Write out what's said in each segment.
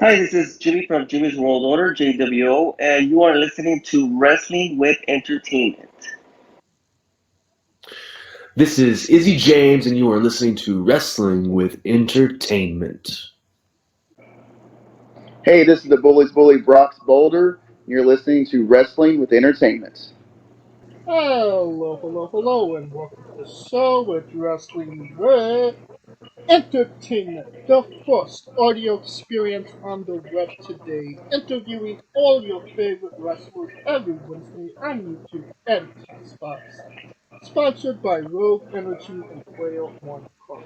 Hi, this is Jimmy from Jimmy's World Order, JWO, and you are listening to Wrestling with Entertainment. This is Izzy James, and you are listening to Wrestling with Entertainment. Hey, this is the Bullies Bully Brox Boulder. You're listening to Wrestling with Entertainment. Hello, hello, hello, and welcome to the show with Wrestling with Entertainment, the first audio experience on the web today, interviewing all your favorite wrestlers every Wednesday on YouTube and Castbox. Sponsored by Rogue Energy and Whale One Coffee.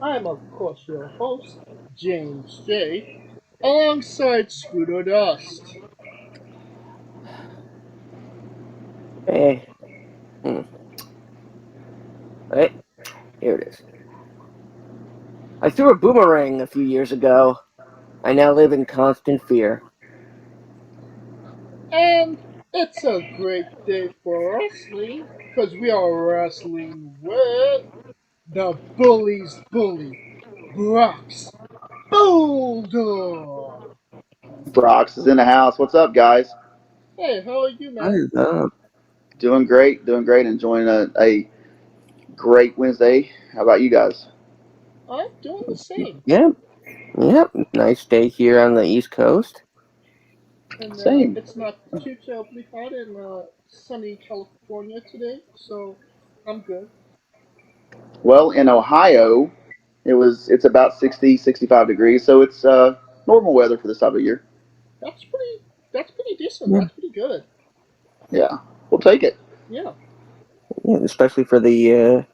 I am, of course, your host, James J., alongside Scooter Dust. Hey, right, here it is. I threw a boomerang a few years ago. I now live in constant fear. And it's a great day for wrestling because we are wrestling with the Bullies Bully, Brox Boulder. Brox is in the house. What's up, guys? Hey, how are you, What man? is up? Doing great, enjoying a great Wednesday. How about you guys? I'm doing the same. Yep, yep. Nice day here on the East Coast. And Same. it's not too terribly hot in sunny California today, so I'm good. Well, in Ohio, it's about 60, 65 degrees, so it's normal weather for this time of year. That's pretty. That's pretty decent. Yeah, That's pretty good. Yeah, we'll take it. Yeah. yeah, especially for the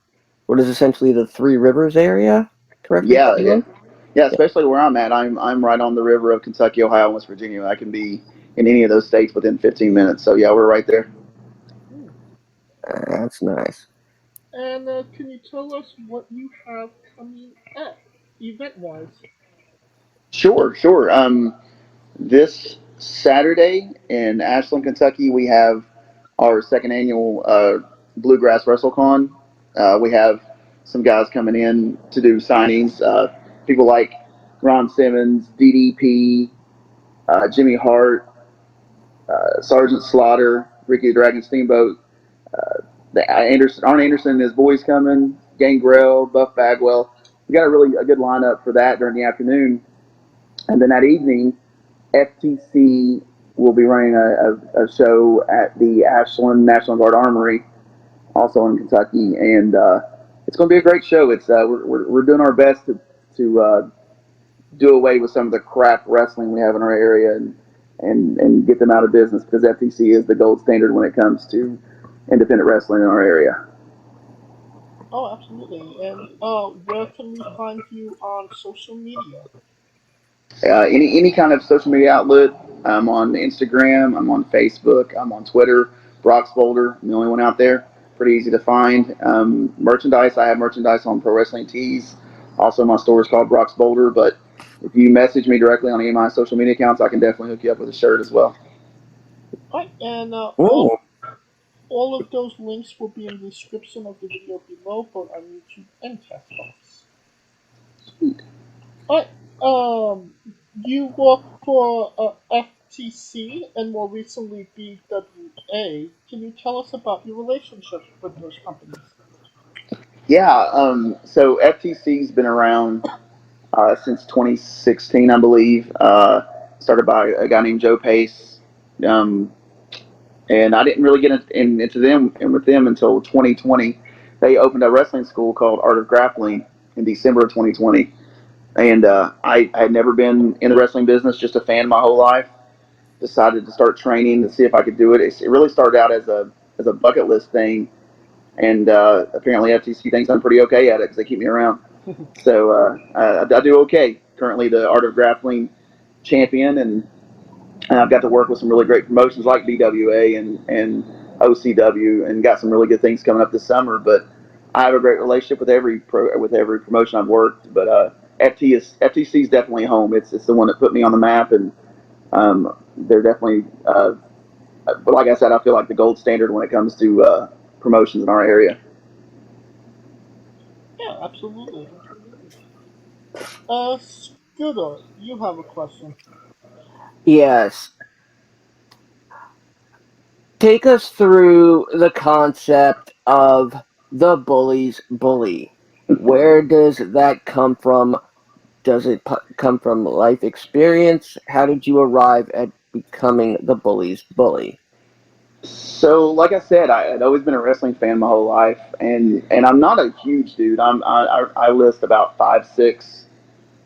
what is essentially the Three Rivers area. Correct me if Yeah, I'm wrong. yeah, Yeah, especially where I'm at. I'm right on the river of Kentucky, Ohio, and West Virginia. I can be in any of those states within 15 minutes. So yeah, we're right there. Hmm. that's nice. And can you tell us what you have coming up, event-wise? Sure, sure. This Saturday in Ashland, Kentucky, we have our second annual Bluegrass WrestleCon. We have some guys coming in to do signings. People like Ron Simmons, DDP, Jimmy Hart, Sergeant Slaughter, Ricky the Dragon Steamboat, Arn Anderson and his boys coming, Gangrel, Buff Bagwell. We got a good lineup for that during the afternoon, and then that evening FTC will be running a show at the Ashland National Guard Armory, also in Kentucky, and it's going to be a great show. We're doing our best to do away with some of the crap wrestling we have in our area and get them out of business because FTC is the gold standard when it comes to independent wrestling in our area. Oh, absolutely. And where can we find you on social media? Any kind of social media outlet. I'm on Instagram. I'm on Facebook. I'm on Twitter. Brox Boulder. I'm the only one out there. Pretty easy to find. Merchandise. I have merchandise on Pro Wrestling Tees. Also, my store is called Brox Boulder. But if you message me directly on any of my social media accounts, I can definitely hook you up with a shirt as well. Right, and Oh, all of those links will be in the description of the video below, both on YouTube and Castbox. Alright, you work for FTC and more recently BWA. Can you tell us about your relationships with those companies? Yeah. So FTC's been around since 2016, I believe. Started by a guy named Joe Pace. Um, and I didn't really get into them and with them until 2020. They opened a wrestling school called Art of Grappling in December of 2020, and I had never been in the wrestling business, just a fan my whole life. Decided to start training to see if I could do it. It really started out as a bucket list thing, and apparently FTC thinks I'm pretty okay at it because they keep me around. So I do okay. Currently, the Art of Grappling champion, and I've got to work with some really great promotions like BWA and OCW, and got some really good things coming up this summer. But I have a great relationship with every promotion I've worked. But FTC is definitely home. It's the one that put me on the map, and they're definitely. But like I said, I feel like the gold standard when it comes to promotions in our area. Yeah, absolutely. Scooter, you have a question. Yes. Take us through the concept of the bully's bully. Where does that come from? Does it come from life experience? How did you arrive at becoming the bully's bully? So, like I said, I'd always been a wrestling fan my whole life, and I'm not a huge dude. I list about 5'6".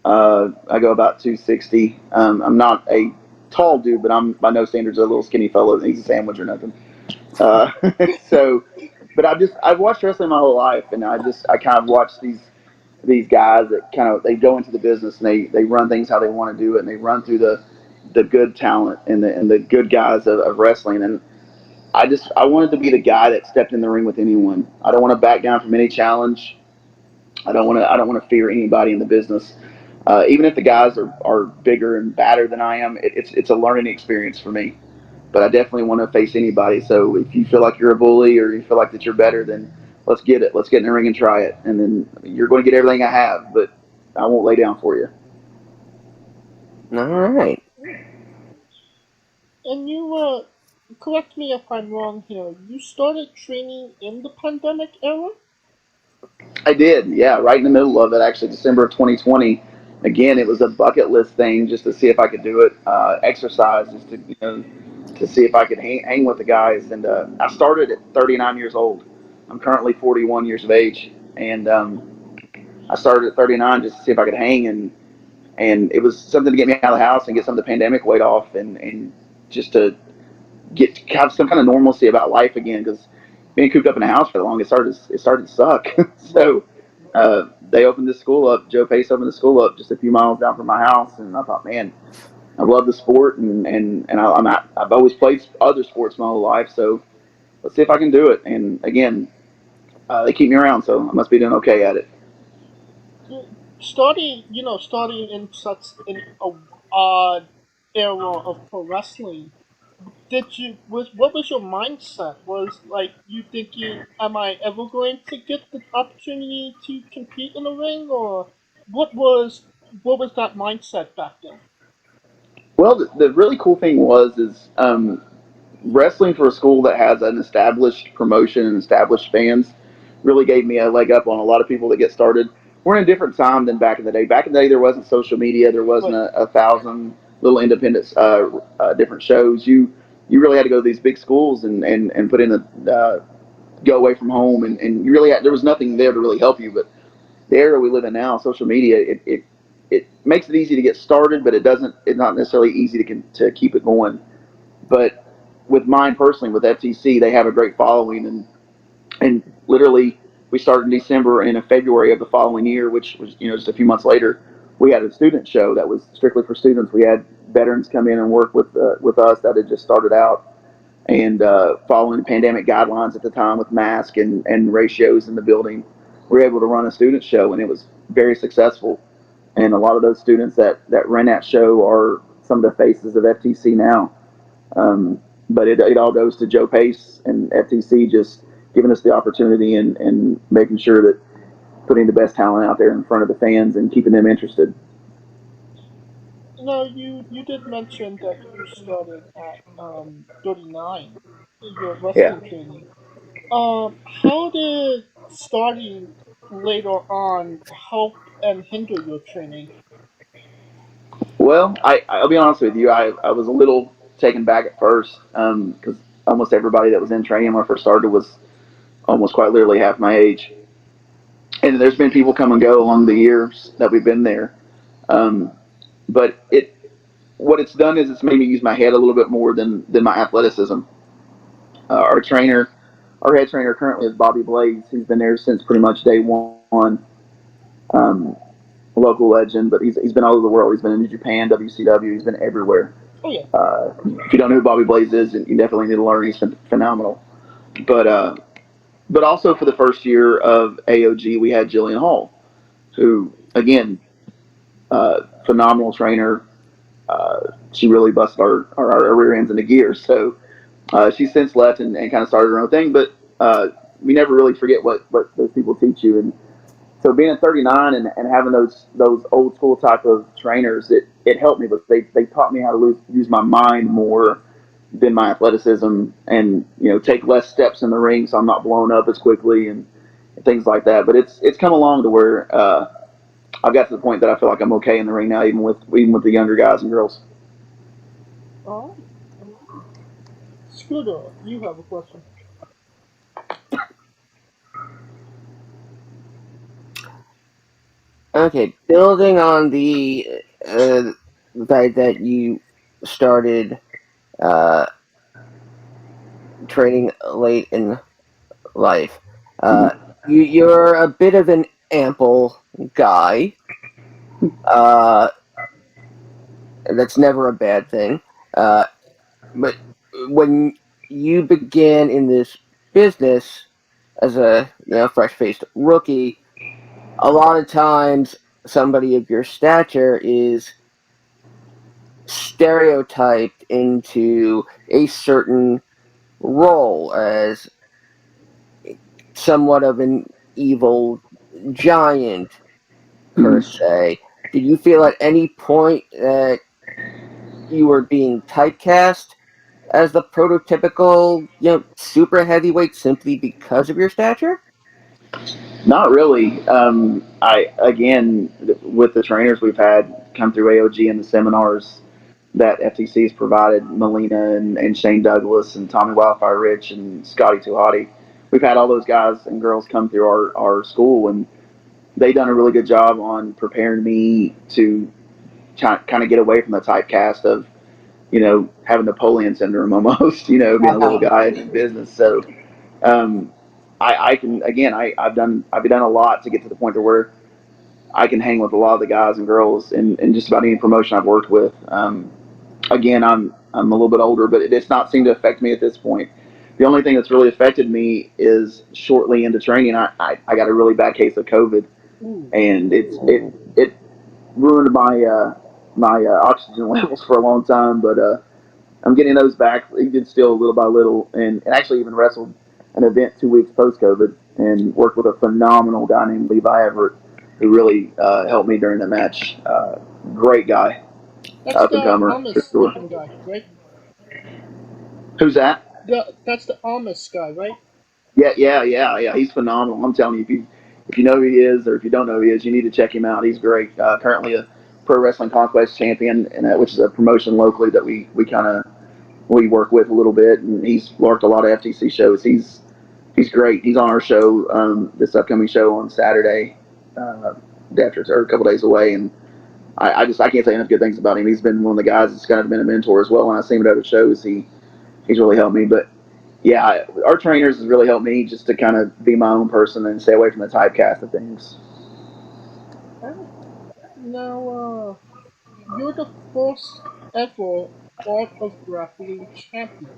I go about 260. I'm not a tall dude, but I'm by no standards a little skinny fellow that eats a sandwich or nothing. Uh, so, but I've watched wrestling my whole life, and I kind of watch these guys that kind of they go into the business and they run things how they want to do it, and they run through the good talent and the good guys of wrestling. And I wanted to be the guy that stepped in the ring with anyone. I don't want to back down from any challenge. I don't want to fear anybody in the business. Even if the guys are bigger and badder than I am, it's a learning experience for me. But I definitely want to face anybody. So if you feel like you're a bully or you feel like that you're better, then let's get it. Let's get in the ring and try it. And then you're going to get everything I have, but I won't lay down for you. All right. And you, correct me if I'm wrong here, you started training in the pandemic era? I did, yeah, right in the middle of it, actually, December of 2020. Again, it was a bucket list thing just to see if I could do it. Exercise, just to to see if I could hang with the guys. And I started at 39 years old. I'm currently 41 years of age, and I started at 39 just to see if I could hang, and it was something to get me out of the house and get some of the pandemic weight off, and just to have some kind of normalcy about life again, because being cooped up in a house for that long, it started to suck. So they opened this school up. Joe Pace opened the school up just a few miles down from my house, and I thought, man, I love the sport, and I've always played other sports my whole life, so let's see if I can do it. And again, they keep me around, so I must be doing okay at it. Starting in such an odd era of pro wrestling, what was your mindset? Was like you thinking, am I ever going to get the opportunity to compete in the ring, or what was that mindset back then? Well, the really cool thing is wrestling for a school that has an established promotion and established fans really gave me a leg up on a lot of people that get started. We're in a different time than back in the day. Back in the day, there wasn't social media. There wasn't Right. a thousand little independent different shows. You really had to go to these big schools and put in go away from home, and you really there was nothing there to really help you. But the era we live in now, social media, it makes it easy to get started, but it's not necessarily easy to keep it going. But with mine personally, with FTC, they have a great following, and literally we started in December, and in February of the following year, which was just a few months later, we had a student show that was strictly for students. We had veterans come in and work with us that had just started out, and following the pandemic guidelines at the time with mask and ratios in the building, we were able to run a student show, and it was very successful. And a lot of those students that ran that show are some of the faces of FTC now. Um, but it all goes to Joe Pace and FTC just giving us the opportunity and making sure that putting the best talent out there in front of the fans and keeping them interested. No, you did mention that you started at 39 in your Yeah. wrestling training. How did starting later on help and hinder your training? Well, I'll be honest with you. I was a little taken back at first because almost everybody that was in training when I first started was almost quite literally half my age. And there's been people come and go along the years that we've been there. Um, but what it's done is it's made me use my head a little bit more than my athleticism. Our trainer, our head trainer currently is Bobby Blaze. He's been there since pretty much day one. Um, Local legend, but he's been all over the world. He's been in New Japan, WCW. He's been everywhere. Oh yeah. If you don't know who Bobby Blaze is, you definitely need to learn. He's phenomenal. But also for the first year of AOG, we had Jillian Hall, who again, phenomenal trainer. She really busted our rear ends into gear. So she's since left and kind of started her own thing. But we never really forget what those people teach you. And so being at 39 and having those old school type of trainers, it helped me, but they taught me how to use my mind more than my athleticism, and take less steps in the ring, so I'm not blown up as quickly and things like that. But it's come along to where I've got to the point that I feel like I'm okay in the ring now, even with the younger guys and girls. Oh, Scooter, you have a question. Okay, building on the fact that you started uh, training late in life, you're a bit of an ample guy. Uh, that's never a bad thing. But when you began in this business as a fresh-faced rookie, a lot of times somebody of your stature is stereotyped into a certain role as somewhat of an evil giant, per se. Did you feel at any point that you were being typecast as the prototypical, super heavyweight simply because of your stature? Not really. I again, with the trainers we've had come through AOG and the seminars that FTC has provided, Melina and Shane Douglas and Tommy Wildfire Rich and Scotty Tuhati. We've had all those guys and girls come through our school, and they've done a really good job on preparing me to kind of get away from the typecast of, having Napoleon syndrome almost, being a little guy in business. So um, I can, again, I've done a lot to get to the point to where I can hang with a lot of the guys and girls in just about any promotion I've worked with. Again, I'm a little bit older, but it's not seemed to affect me at this point. The only thing that's really affected me is shortly into training, I got a really bad case of COVID, and it ruined my oxygen levels for a long time. But I'm getting those back even still little by little, and actually even wrestled an event 2 weeks post COVID and worked with a phenomenal guy named Levi Everett, who really helped me during the match. Great guy, That's up and the comer for Amos sure. looking guy, right? Who's that? That's the Amos guy, right? Yeah. He's phenomenal. I'm telling you, if you know who he is, or if you don't know who he is, you need to check him out. He's great. Currently a Pro Wrestling Conquest champion, and which is a promotion locally that we work with a little bit, and he's worked a lot of FTC shows. He's great. He's on our show, this upcoming show on Saturday, after it's a couple days away, and I can't say enough good things about him. He's been one of the guys that's kind of been a mentor as well. When I see him at other shows, he's really helped me. But yeah, our trainers has really helped me just to kind of be my own person and stay away from the typecast of things. Now, you're the first ever Art of Grappling champion.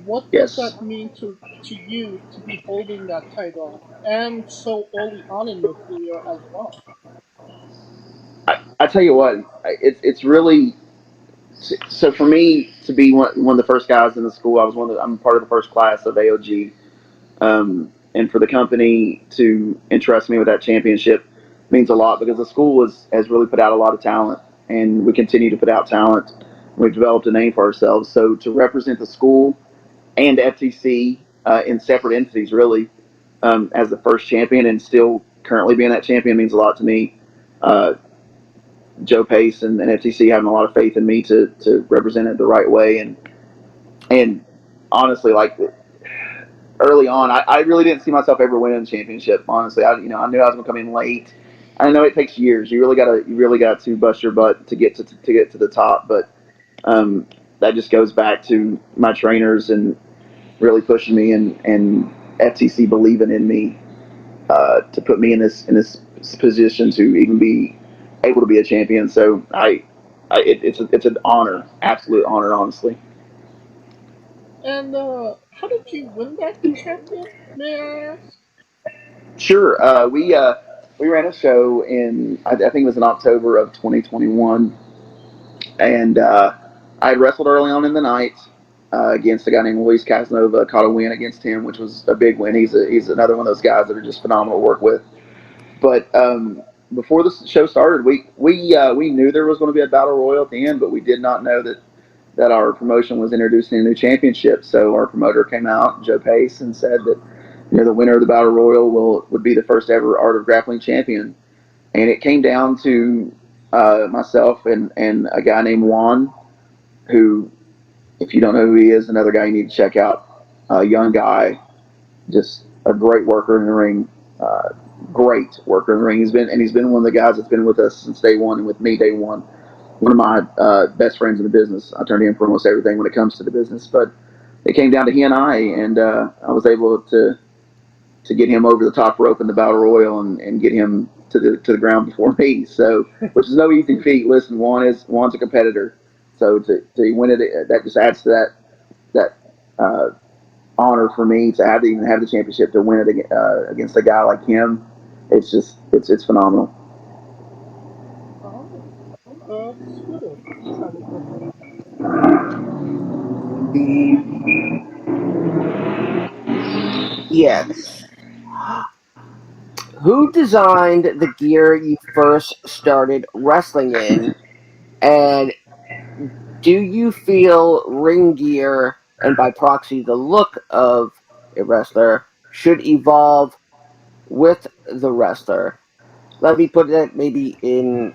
What does Yes. that mean to you to be holding that title and so early on in your career as well? I tell you what, it's really so for me to be one of the first guys in the school. I'm part of the first class of AOG, and for the company to entrust me with that championship means a lot, because the school has really put out a lot of talent, and we continue to put out talent. We've developed a name for ourselves. So to represent the school and FTC in separate entities, really, as the first champion and still currently being that champion means a lot to me. Uh, Joe Pace and FTC having a lot of faith in me to represent it the right way, and honestly, like early on, I really didn't see myself ever winning the championship. Honestly, I knew I was gonna come in late. I know it takes years. You really got to bust your butt to get to the top, but um, that just goes back to my trainers and really pushing me, and FTC believing in me to put me in this position to even be able to be a champion. So it's an honor, absolute honor, honestly. And how did you win that champion? May I ask? Sure. We ran a show in, I think it was in October of 2021, and I had wrestled early on in the night against a guy named Luis Casanova. Caught a win against him, which was a big win. He's another one of those guys that are just phenomenal to work with. But before the show started, we knew there was going to be a battle royal at the end, but we did not know that our promotion was introducing a new championship. So our promoter came out, Joe Pace, and said that the winner of the battle royal would be the first ever Art of Grappling champion. And it came down to myself and a guy named Juan, who, if you don't know who he is, another guy you need to check out. A young guy, just a great worker in the ring. Great worker in the ring. He's been one of the guys that's been with us since day one, and with me day one. One of my best friends in the business. I turn to him for almost everything when it comes to the business. But it came down to he and I was able to get him over the top rope in the battle royal and get him to the ground before me. So, which is no easy feat. Listen, Juan's a competitor, so to win it, that just adds to that honor for me to even have the championship, to win it against a guy like him. It's just it's phenomenal. Oh, that's good. Yes. Who designed the gear you first started wrestling in, and do you feel ring gear, and by proxy the look of a wrestler, should evolve with the wrestler? Let me put that maybe in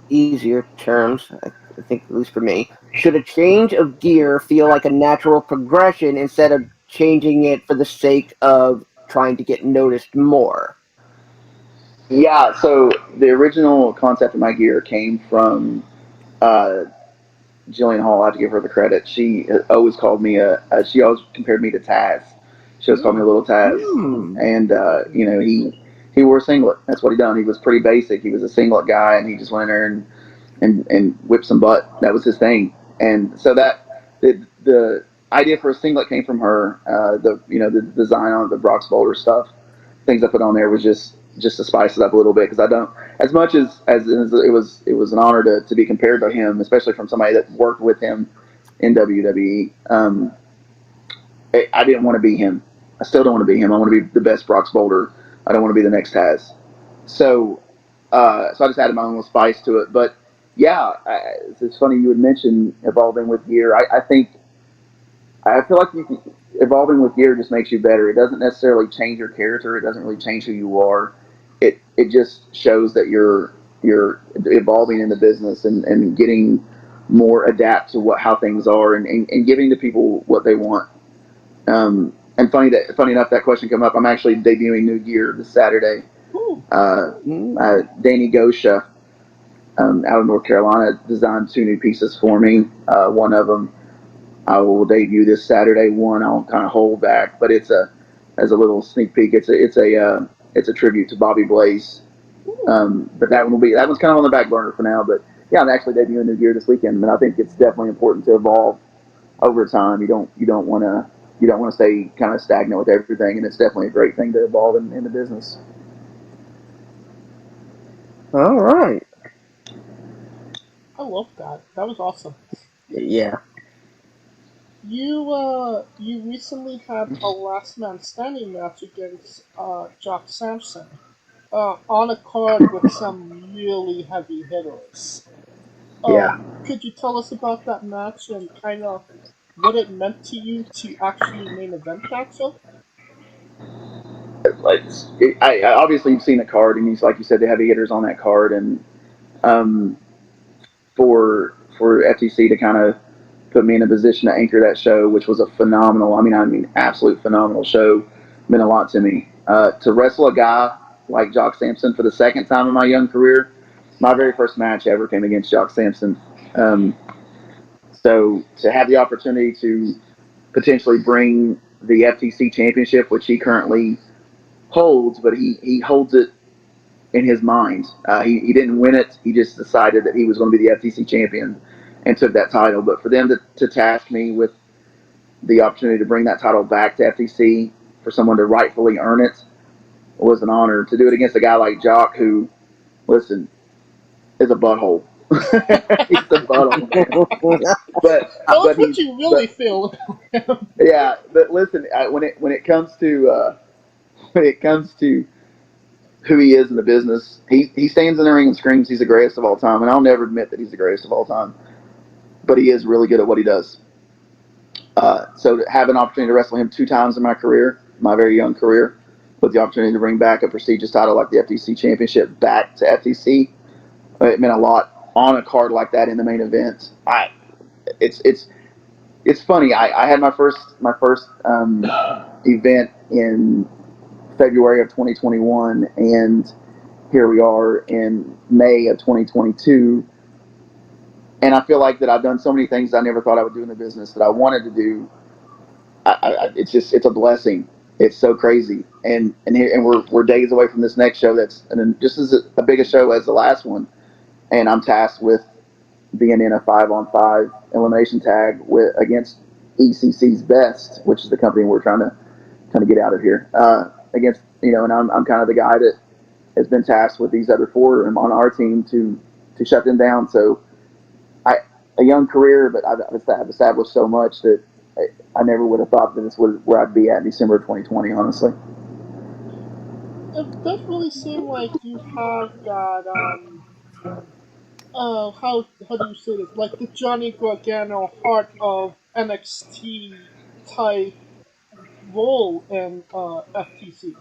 easier terms, I think, at least for me. Should a change of gear feel like a natural progression instead of changing it for the sake of trying to get noticed more? Yeah. So the original concept of my gear came from uh, Jillian Hall. I have to give her the credit. She always called me she always compared me to Taz. She always called me a little Taz. And he wore a singlet. That's what he done. He was pretty basic. He was a singlet guy, and he just went in there and whipped some butt. That was his thing. And so the idea for a singlet came from her. The design on the Brox Boulder stuff, things I put on there was just to spice it up a little bit, because I don't, as much as it was an honor to be compared to him, especially from somebody that worked with him in WWE. I didn't want to be him. I still don't want to be him. I want to be the best Brox Boulder. I don't want to be the next Taz. So so I just added my own little spice to it. But yeah, it's funny you would mention evolving with gear. I feel like evolving with gear just makes you better. It doesn't necessarily change your character. It doesn't really change who you are. It just shows that you're evolving in the business and getting more adapt to how things are, and giving the people what they want. And funny enough, that question came up. I'm actually debuting new gear this Saturday. Danny Gosha out of North Carolina designed 2 new pieces for me. One of them I will debut this Saturday. One I'll kind of hold back, but it's as a little sneak peek. It's a tribute to Bobby Blaze. But that one's kind of on the back burner for now. But yeah, I'm actually debuting new gear this weekend, and I think it's definitely important to evolve over time. You don't want to stay kind of stagnant with everything, and it's definitely a great thing to evolve in the business. All right. I love that. That was awesome. Yeah. You recently had a last man standing match against Jock Samson on a card with some really heavy hitters. Yeah. Could you tell us about that match and kind of what it meant to you to actually main event that show? Obviously you've seen the card, and like you said, the heavy hitters on that card, and um, for FTC to kind of put me in a position to anchor that show, which was a phenomenal, absolute phenomenal show, meant a lot to me. To wrestle a guy like Jock Samson for the second time in my young career, my very first match ever came against Jock Samson. So to have the opportunity to potentially bring the FTC championship, which he currently holds, but he holds it in his mind. He didn't win it. He just decided that he was going to be the FTC champion and took that title. But for them to task me with the opportunity to bring that title back to FTC, for someone to rightfully earn it, was an honor. To do it against a guy like Jock, who, listen, is a butthole. He's a butthole, man. Tell us what you really feel about him. Yeah, but listen, when it comes to who he is in the business. He stands in the ring and screams he's the greatest of all time, and I'll never admit that he's the greatest of all time, but he is really good at what he does. So to have an opportunity to wrestle him 2 times in my career, my very young career, with the opportunity to bring back a prestigious title like the FTC Championship back to FTC, it meant a lot on a card like that in the main event. It's funny. I had my first event in February of 2021, and here we are in May of 2022. And I feel like that I've done so many things I never thought I would do in the business that I wanted to do. It's a blessing. It's so crazy, and we're days away from this next show that's just as a big a show as the last one, and I'm tasked with being in a 5-on-5 elimination tag against ECC's Best, which is the company we're trying to get out of here against, and I'm kind of the guy that has been tasked with these other 4 on our team to shut them down. So a young career, but I've established so much that I never would have thought that this was where I'd be at in December of 2020, honestly. It does really seem like you have that how do you say this? Like the Johnny Gargano heart of NXT type role in FTC.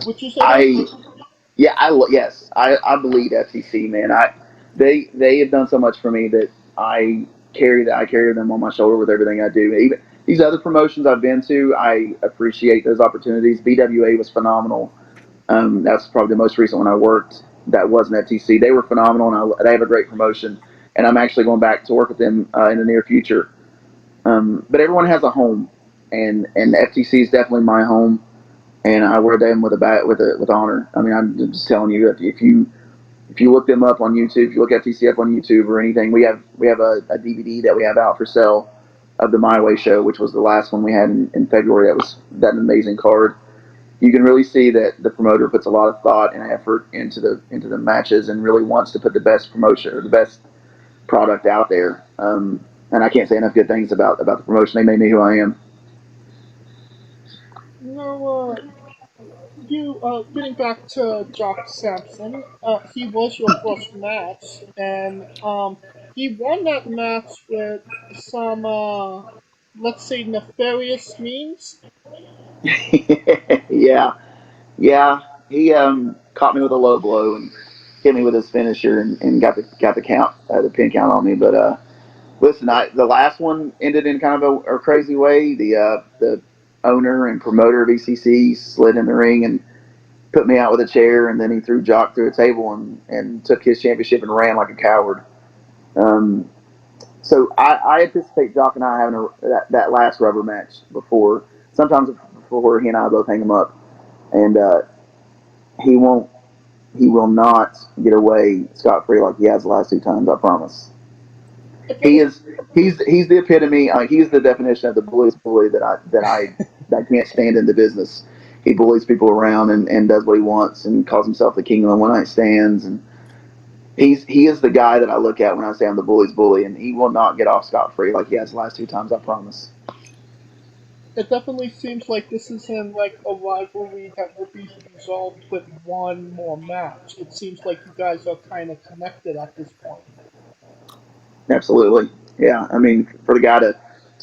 Would you say that? Yes, I believe FTC, man. They have done so much for me that I carry them on my shoulder with everything I do. Even these other promotions I've been to, I appreciate those opportunities. BWA was phenomenal. That's probably the most recent one I worked. That wasn't FTC. They were phenomenal, and they have a great promotion. And I'm actually going back to work with them in the near future. But everyone has a home, and FTC is definitely my home. And I wear them with honor. I mean, I'm just telling you, if you look them up on YouTube, if you look FTC up on YouTube or anything, we have a DVD that we have out for sale of the My Way show, which was the last one we had in February. That was an amazing card. You can really see that the promoter puts a lot of thought and effort into the matches and really wants to put the best promotion or the best product out there. And I can't say enough good things about the promotion. They made me who I am. Getting back to Jock Samson, he was your first match, and he won that match with some, let's say, nefarious means. Yeah. He caught me with a low blow and hit me with his finisher and got the count, the pin count on me. But listen, the last one ended in kind of a crazy way. The owner and promoter of ECC slid in the ring and put me out with a chair, and then he threw Jock through a table and took his championship and ran like a coward. So I anticipate Jock and I having that last rubber match sometimes before he and I both hang him up, and he will not get away scot free like he has the last 2 times. I promise. He's the epitome. He's the definition of the bully that can't stand in the business. He bullies people around and does what he wants and calls himself the king of the one night stands. And he is the guy that I look at when I say I'm the bully's bully, and he will not get off scot free like he has the last 2 times. I promise. It definitely seems like this isn't like a rivalry that will be resolved with one more match. It seems like you guys are kind of connected at this point. Absolutely, yeah. I mean, for the guy to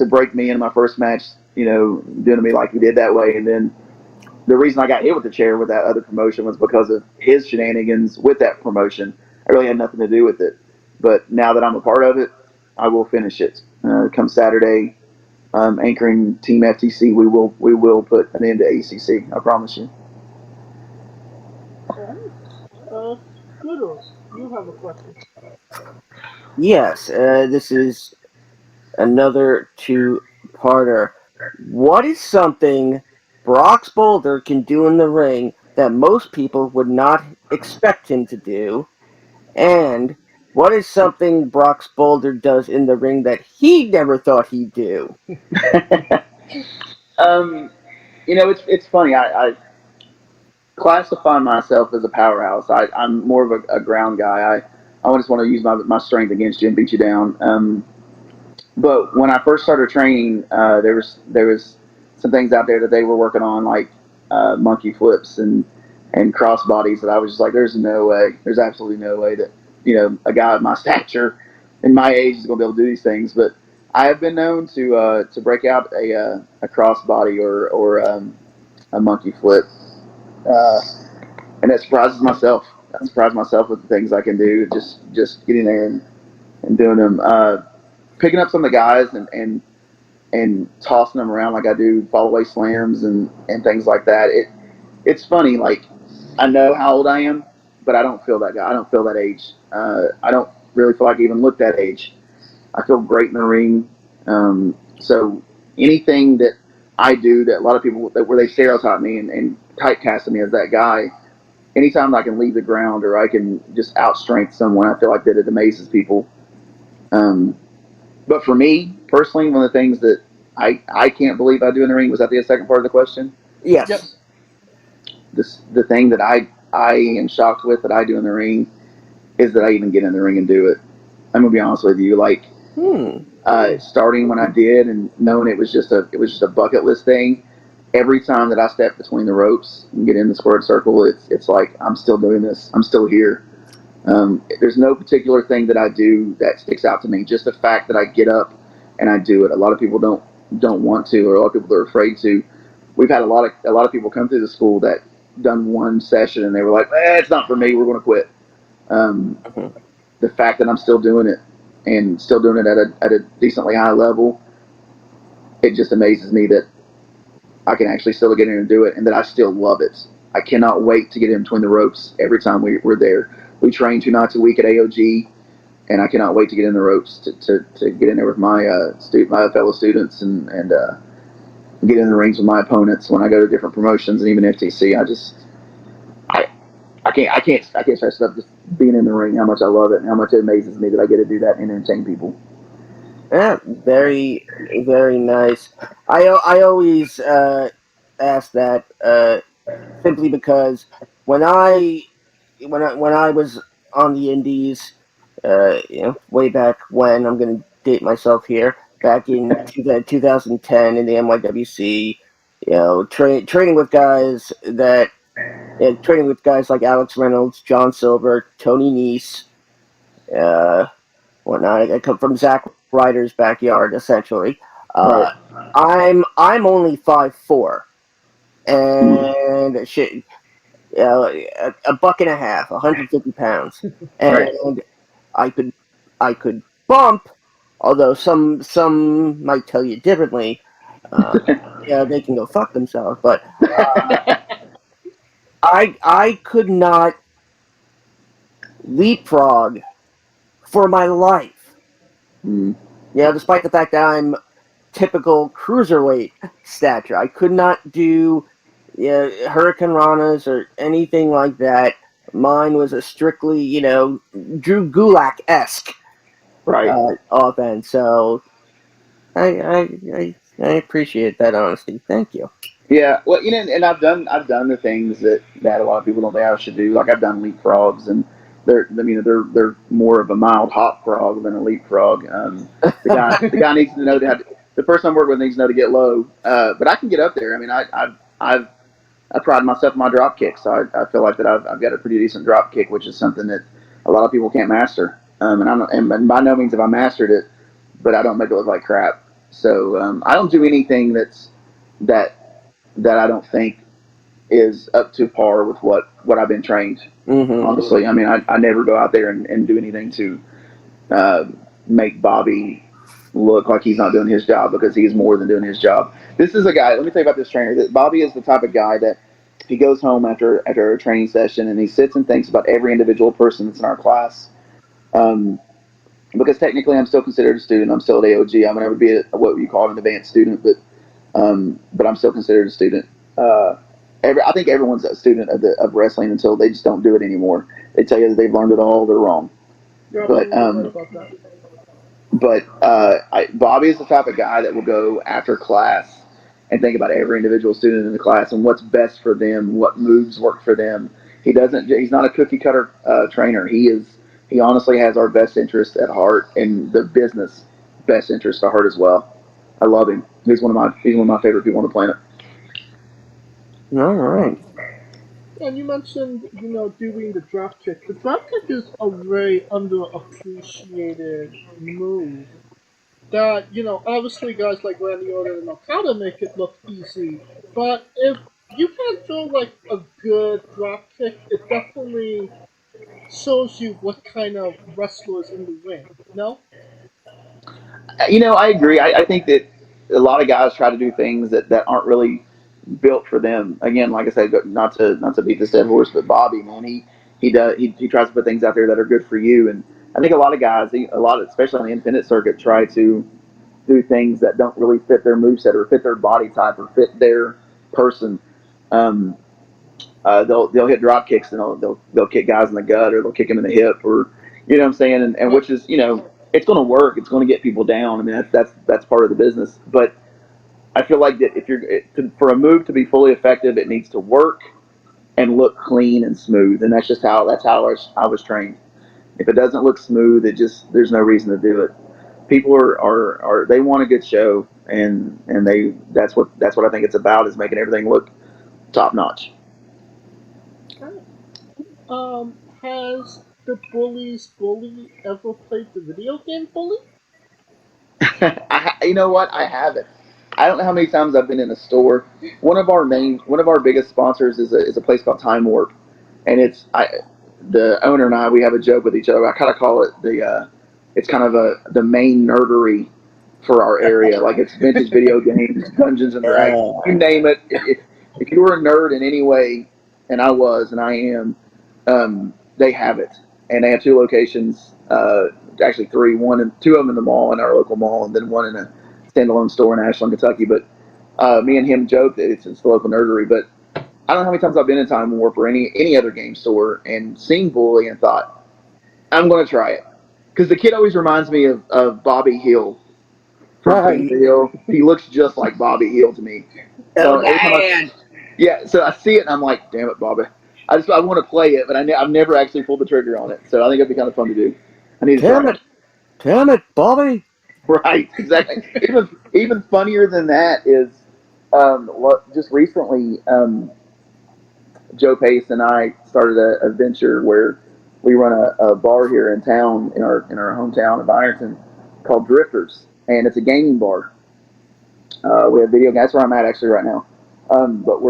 break me in my first match, doing to me like he did that way, and then the reason I got hit with the chair with that other promotion was because of his shenanigans with that promotion. I really had nothing to do with it. But now that I'm a part of it, I will finish it. Come Saturday, anchoring Team FTC, we will put an end to ACC. I promise you. Scooter, you have a question. Yes, this is another 2-parter. What is something Brox Boulder can do in the ring that most people would not expect him to do? And what is something Brox Boulder does in the ring that he never thought he'd do? It's funny. I classify myself as a powerhouse. I'm more of a ground guy. I just want to use my strength against you and beat you down. But when I first started training, there was some things out there that they were working on, like monkey flips and and crossbodies that I was just like, there's no way, there's absolutely no way that a guy of my stature and my age is going to be able to do these things. But I have been known to break out a crossbody or a monkey flip, and it surprises myself. I surprise myself with the things I can do. Just getting there and doing them, picking up some of the guys and tossing them around like I do fall away slams and things like that. It's funny. Like, I know how old I am, but I don't feel that guy. I don't feel that age. I don't really feel like I even look that age. I feel great in the ring. So anything that I do that a lot of people where they stereotype me and typecast me as that guy, anytime I can leave the ground or I can just outstrength someone, I feel like that it amazes people. But for me personally, one of the things that I can't believe I do in the ring, was that the second part of the question? Yes. Yep. The thing that I am shocked with that I do in the ring is that I even get in the ring and do it. I'm gonna be honest with you, like starting when I did and knowing it was just a bucket list thing. Every time that I step between the ropes and get in the squared circle, it's like I'm still doing this. I'm still here. There's no particular thing that I do that sticks out to me. Just the fact that I get up and I do it. A lot of people don't want to, or a lot of people are afraid to. We've had a lot of people come through the school that done one session and they were like, it's not for me. We're going to quit. The fact that I'm still doing it and still doing it at a decently high level, it just amazes me that I can actually still get in and do it, and that I still love it. I cannot wait to get in between the ropes every time we're there. We train 2 nights a week at AOG, and I cannot wait to get in the ropes to get in there with my my fellow students and get in the rings with my opponents when I go to different promotions and even FTC. I can't stress enough just being in the ring, how much I love it and how much it amazes me that I get to do that and entertain people. Yeah, very, very nice. I always ask that simply because when I was on the Indies, way back when, I'm going to date myself here, back in 2010 in the NYWC, training with guys training with guys like Alex Reynolds, John Silver, Tony Nese, whatnot. I come from Zack Ryder's backyard, essentially. Right. I'm only 5'4", and shit, a buck and a half, 150 pounds, and Right. I could bump, although some might tell you differently. They can go fuck themselves, but I could not leapfrog for my life. Despite the fact that I'm typical cruiserweight stature, I could not do Hurricane Ranas or anything like that. Mine was a strictly, Drew Gulak-esque offense. So I appreciate that honesty. Thank you. Yeah, well, and I've done the things that a lot of people don't think I should do. Like, I've done leapfrogs, and they're more of a mild hop frog than a leapfrog. The guy needs to know the person I'm working with needs to know to get low. But I can get up there. I mean, I pride myself in my drop kicks. So I feel like that I've got a pretty decent drop kick, which is something that a lot of people can't master. And by no means have I mastered it, but I don't make it look like crap. So I don't do anything that I don't think is up to par with what I've been trained. Honestly, I mean, I never go out there and do anything to make Bobby look like he's not doing his job, because he's more than doing his job. This is a guy. Let me tell you about this trainer. That Bobby is the type of guy that he goes home after a training session and he sits and thinks about every individual person that's in our class. Because technically, I'm still considered a student. I'm still at AOG. I'm going to be what you call an advanced student, but I'm still considered a student. I think everyone's a student of wrestling until they just don't do it anymore. They tell you that they've learned it all. They're wrong. You're But right about that. Bobby is the type of guy that will go after class and think about every individual student in the class and what's best for them, what moves work for them. He's not a cookie cutter trainer. He honestly has our best interest at heart and the business best interest at heart as well. I love him. He's one of my favorite people on the planet. All right. And you mentioned, doing the drop kick. The drop kick is a very underappreciated move. That, obviously guys like Randy Orton know how to make it look easy. But if you can throw like a good drop kick, it definitely shows you what kind of wrestler is in the ring. No? I agree. I think that a lot of guys try to do things that aren't really built for them. Again, like I said, not to beat this dead horse, but Bobby, man, he tries to put things out there that are good for you. And I think a lot of guys, especially on the independent circuit, try to do things that don't really fit their moveset or fit their body type or fit their person. Um, they'll hit drop kicks and they'll kick guys in the gut or they'll kick them in the hip or what I'm saying, and which is it's going to work. It's going to get people down. I mean that's part of the business. But I feel like that if for a move to be fully effective, it needs to work and look clean and smooth. And that's how I was trained. If it doesn't look smooth, there's no reason to do it. People are they want a good show, and that's what I think it's about, is making everything look top notch. Has the Bullies Bully ever played the video game Bully? You know what? I haven't. I don't know how many times I've been in a store. One of our biggest sponsors is a place called Time Warp, and the owner and I, we have a joke with each other. I kind of call it it's kind of the main nerdery for our area. Like it's vintage video games, Dungeons and Dragons, you name it. If you were a nerd in any way, and I am, they have it, and they have two locations. Actually three, two of them in the mall, in our local mall, and then one in a standalone store in Ashland, Kentucky. But me and him joked that it's the local nerdery. But I don't know how many times I've been in Time Warp or any other game store and seen Bully and thought, I'm going to try it. Because the kid always reminds me of Bobby Hill from King of the Hill. He looks just like Bobby Hill to me. So so I see it and I'm like, damn it, Bobby. I want to play it, but I've never actually pulled the trigger on it. So I think it'd be kind of fun to do. I need to try it. Damn it, Bobby! Right, exactly. Even funnier than that is just recently Joe Pace and I started a venture where we run a bar here in town in our hometown of Ironton called Drifters, and it's a gaming bar. We have video games. That's where I'm at actually right now. But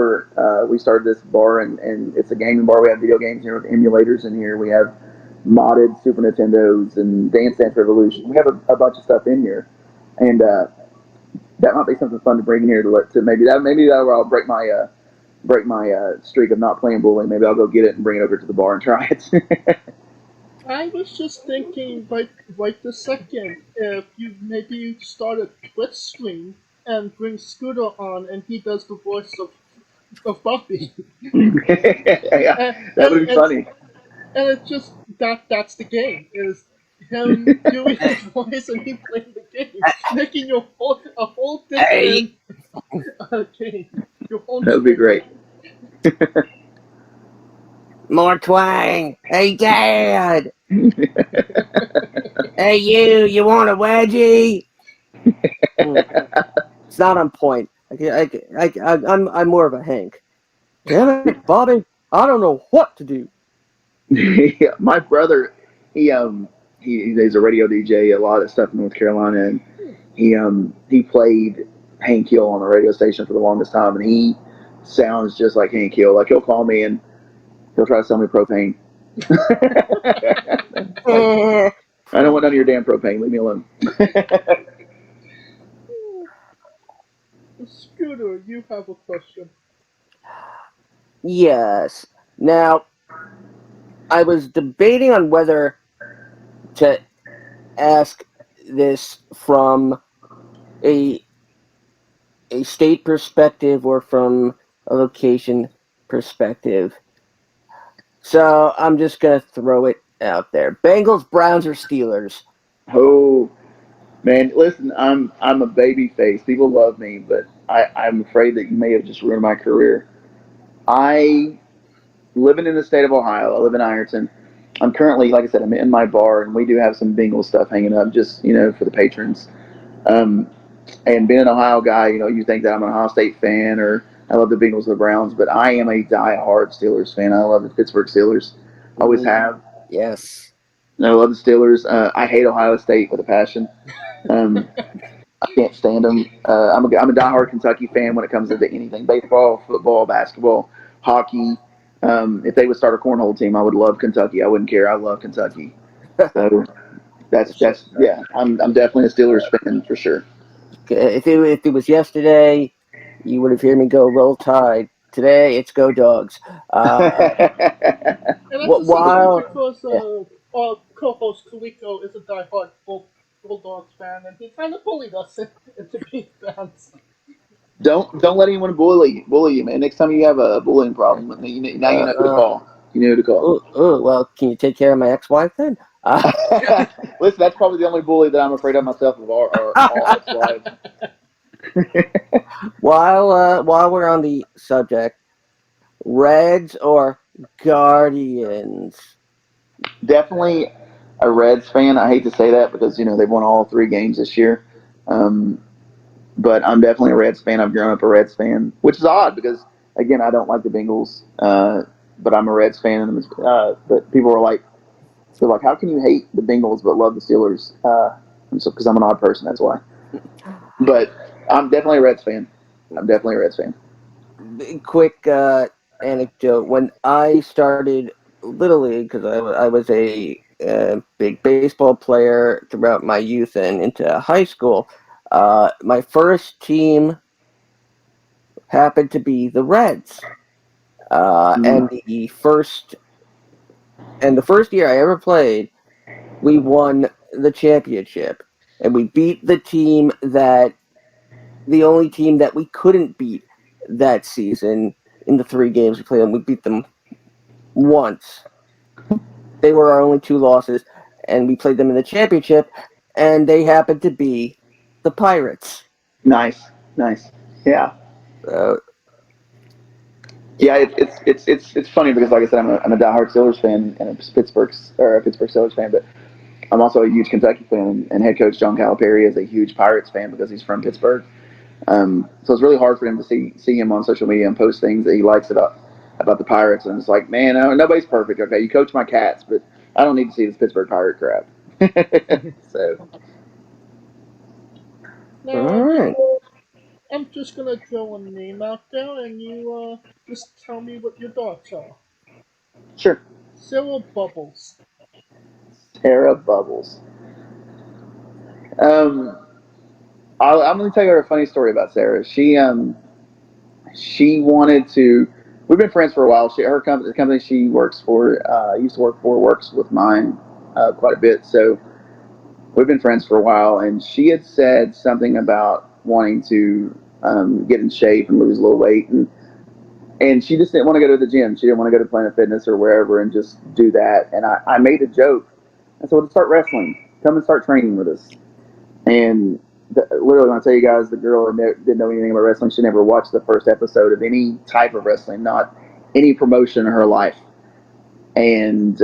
we started this bar and it's a gaming bar. We have video games here with emulators in here. We have modded Super Nintendos and Dance Dance Revolution. We have a bunch of stuff in here, and that might be something fun to bring in here to maybe that where I'll break my streak of not playing bowling. Maybe I'll go get it and bring it over to the bar and try it. I was just thinking right this second, if you start a Twitch stream and bring Scooter on and he does the voice of Buffy. Yeah, that would be funny. And it's just that's the game. Is him doing his voice and he playing the game, making a whole different game. That would be great. More twang. Hey, Dad. Hey, you want a wedgie? It's not on point. I'm more of a Hank. Damn it, Bobby! I don't know what to do. Yeah, my brother, he's a radio DJ, a lot of stuff in North Carolina, and he played Hank Hill on the radio station for the longest time, and he sounds just like Hank Hill. Like he'll call me and he'll try to sell me propane. I don't want none of your damn propane. Leave me alone. Scooter, you have a question. Yes. Now, I was debating on whether to ask this from a state perspective or from a location perspective. So I'm just going to throw it out there. Bengals, Browns, or Steelers? Oh, man, listen, I'm a baby face. People love me, but I'm afraid that you may have just ruined my career. Living in the state of Ohio, I live in Ironton. I'm currently, like I said, I'm in my bar, and we do have some Bengals stuff hanging up just, for the patrons. And being an Ohio guy, you think that I'm an Ohio State fan or I love the Bengals and the Browns, but I am a die-hard Steelers fan. I love the Pittsburgh Steelers. Always have. Yes. I love the Steelers. I hate Ohio State with a passion. Um, I can't stand them. I'm a diehard Kentucky fan when it comes to anything: baseball, football, basketball, hockey. If they would start a cornhole team, I would love Kentucky. I wouldn't care. I love Kentucky. So that's yeah. I'm definitely a Steelers fan for sure. If it was yesterday, you would have heard me go Roll Tide. Today, it's Go Dogs. And that's essentially While because yeah, our co-host Kaliko is a diehard Bulldogs fan, and he kind of bullied us into being fans. Don't let anyone bully you, man. Next time you have a bullying problem, now you know who to uh, call. You know who to call. well, can you take care of my ex-wife then? Listen, that's probably the only bully that I'm afraid of myself of our all ex-wives. While we're on the subject, Reds or Guardians? Definitely a Reds fan. I hate to say that because they've won all 3 games this year, um, but I'm definitely a Reds fan. I've grown up a Reds fan, which is odd because again I don't like the Bengals, but I'm a Reds fan. But people are like, they're like, how can you hate the Bengals but love the Steelers? Because I'm an odd person, that's why. But I'm definitely a Reds fan. I'm definitely a Reds fan. Quick anecdote: when I started Little League, because I was a big baseball player throughout my youth and into high school, my first team happened to be the Reds, and Mm. the first year I ever played, we won the championship, and we beat the only team that we couldn't beat that season in the 3 games we played them. We beat them once. They were our only 2 losses, and we played them in the championship, and they happened to be the Pirates. Nice. Yeah. Uh, Yeah, it's funny because, like I said, I'm a diehard Steelers fan and a Pittsburgh Steelers fan, but I'm also a huge Kentucky fan. And head coach John Calipari is a huge Pirates fan because he's from Pittsburgh. So it's really hard for him to see him on social media and post things that he likes about the Pirates. And it's like, man, nobody's perfect. Okay, you coach my Cats, but I don't need to see this Pittsburgh Pirate crap. So all Now, right. I'm just gonna throw a name out there, and you just tell me what your thoughts are. sure, Cyril Bubbles. Sarah Bubbles. Um, I'm going to tell you a funny story about Sarah. She wanted to. We've been friends for a while. Her company, the company she works for, used to work for, works with mine quite a bit. So we've been friends for a while, and she had said something about wanting to get in shape and lose a little weight, and she just didn't want to go to the gym. She didn't want to go to Planet Fitness or wherever and just do that. And I made a joke. I said, "Well, start wrestling. Come and start training with us." And literally, when I tell you guys, the girl didn't know anything about wrestling. She never watched the first episode of any type of wrestling, not any promotion in her life. And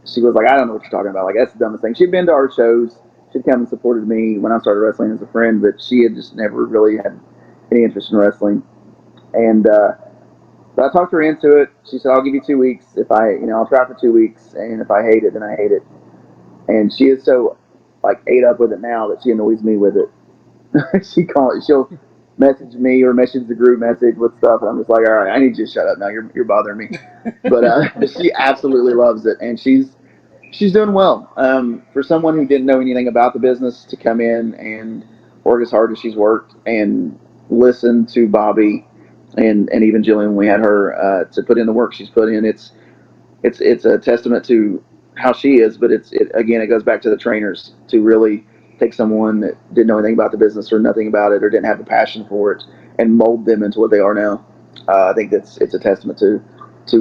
she was like, "I don't know what you're talking about. Like, that's the dumbest thing." She'd been to our shows. She'd come and supported me when I started wrestling as a friend, but she had just never really had any interest in wrestling. And but I talked her into it. She said, "I'll give you 2 weeks. If I'll try for 2 weeks, and if I hate it, then I hate it." And she is so like ate up with it now that she annoys me with it. She'll message me or message the group message with stuff, and I'm just like, all right, I need you to shut up now. You're bothering me. But she absolutely loves it, and she's doing well. For someone who didn't know anything about the business to come in and work as hard as she's worked and listen to Bobby and even Jillian when we had her to put in the work she's put in, it's a testament to how she is. But again, it goes back to the trainers to really take someone that didn't know anything about the business or nothing about it or didn't have the passion for it and mold them into what they are now. I think it's a testament to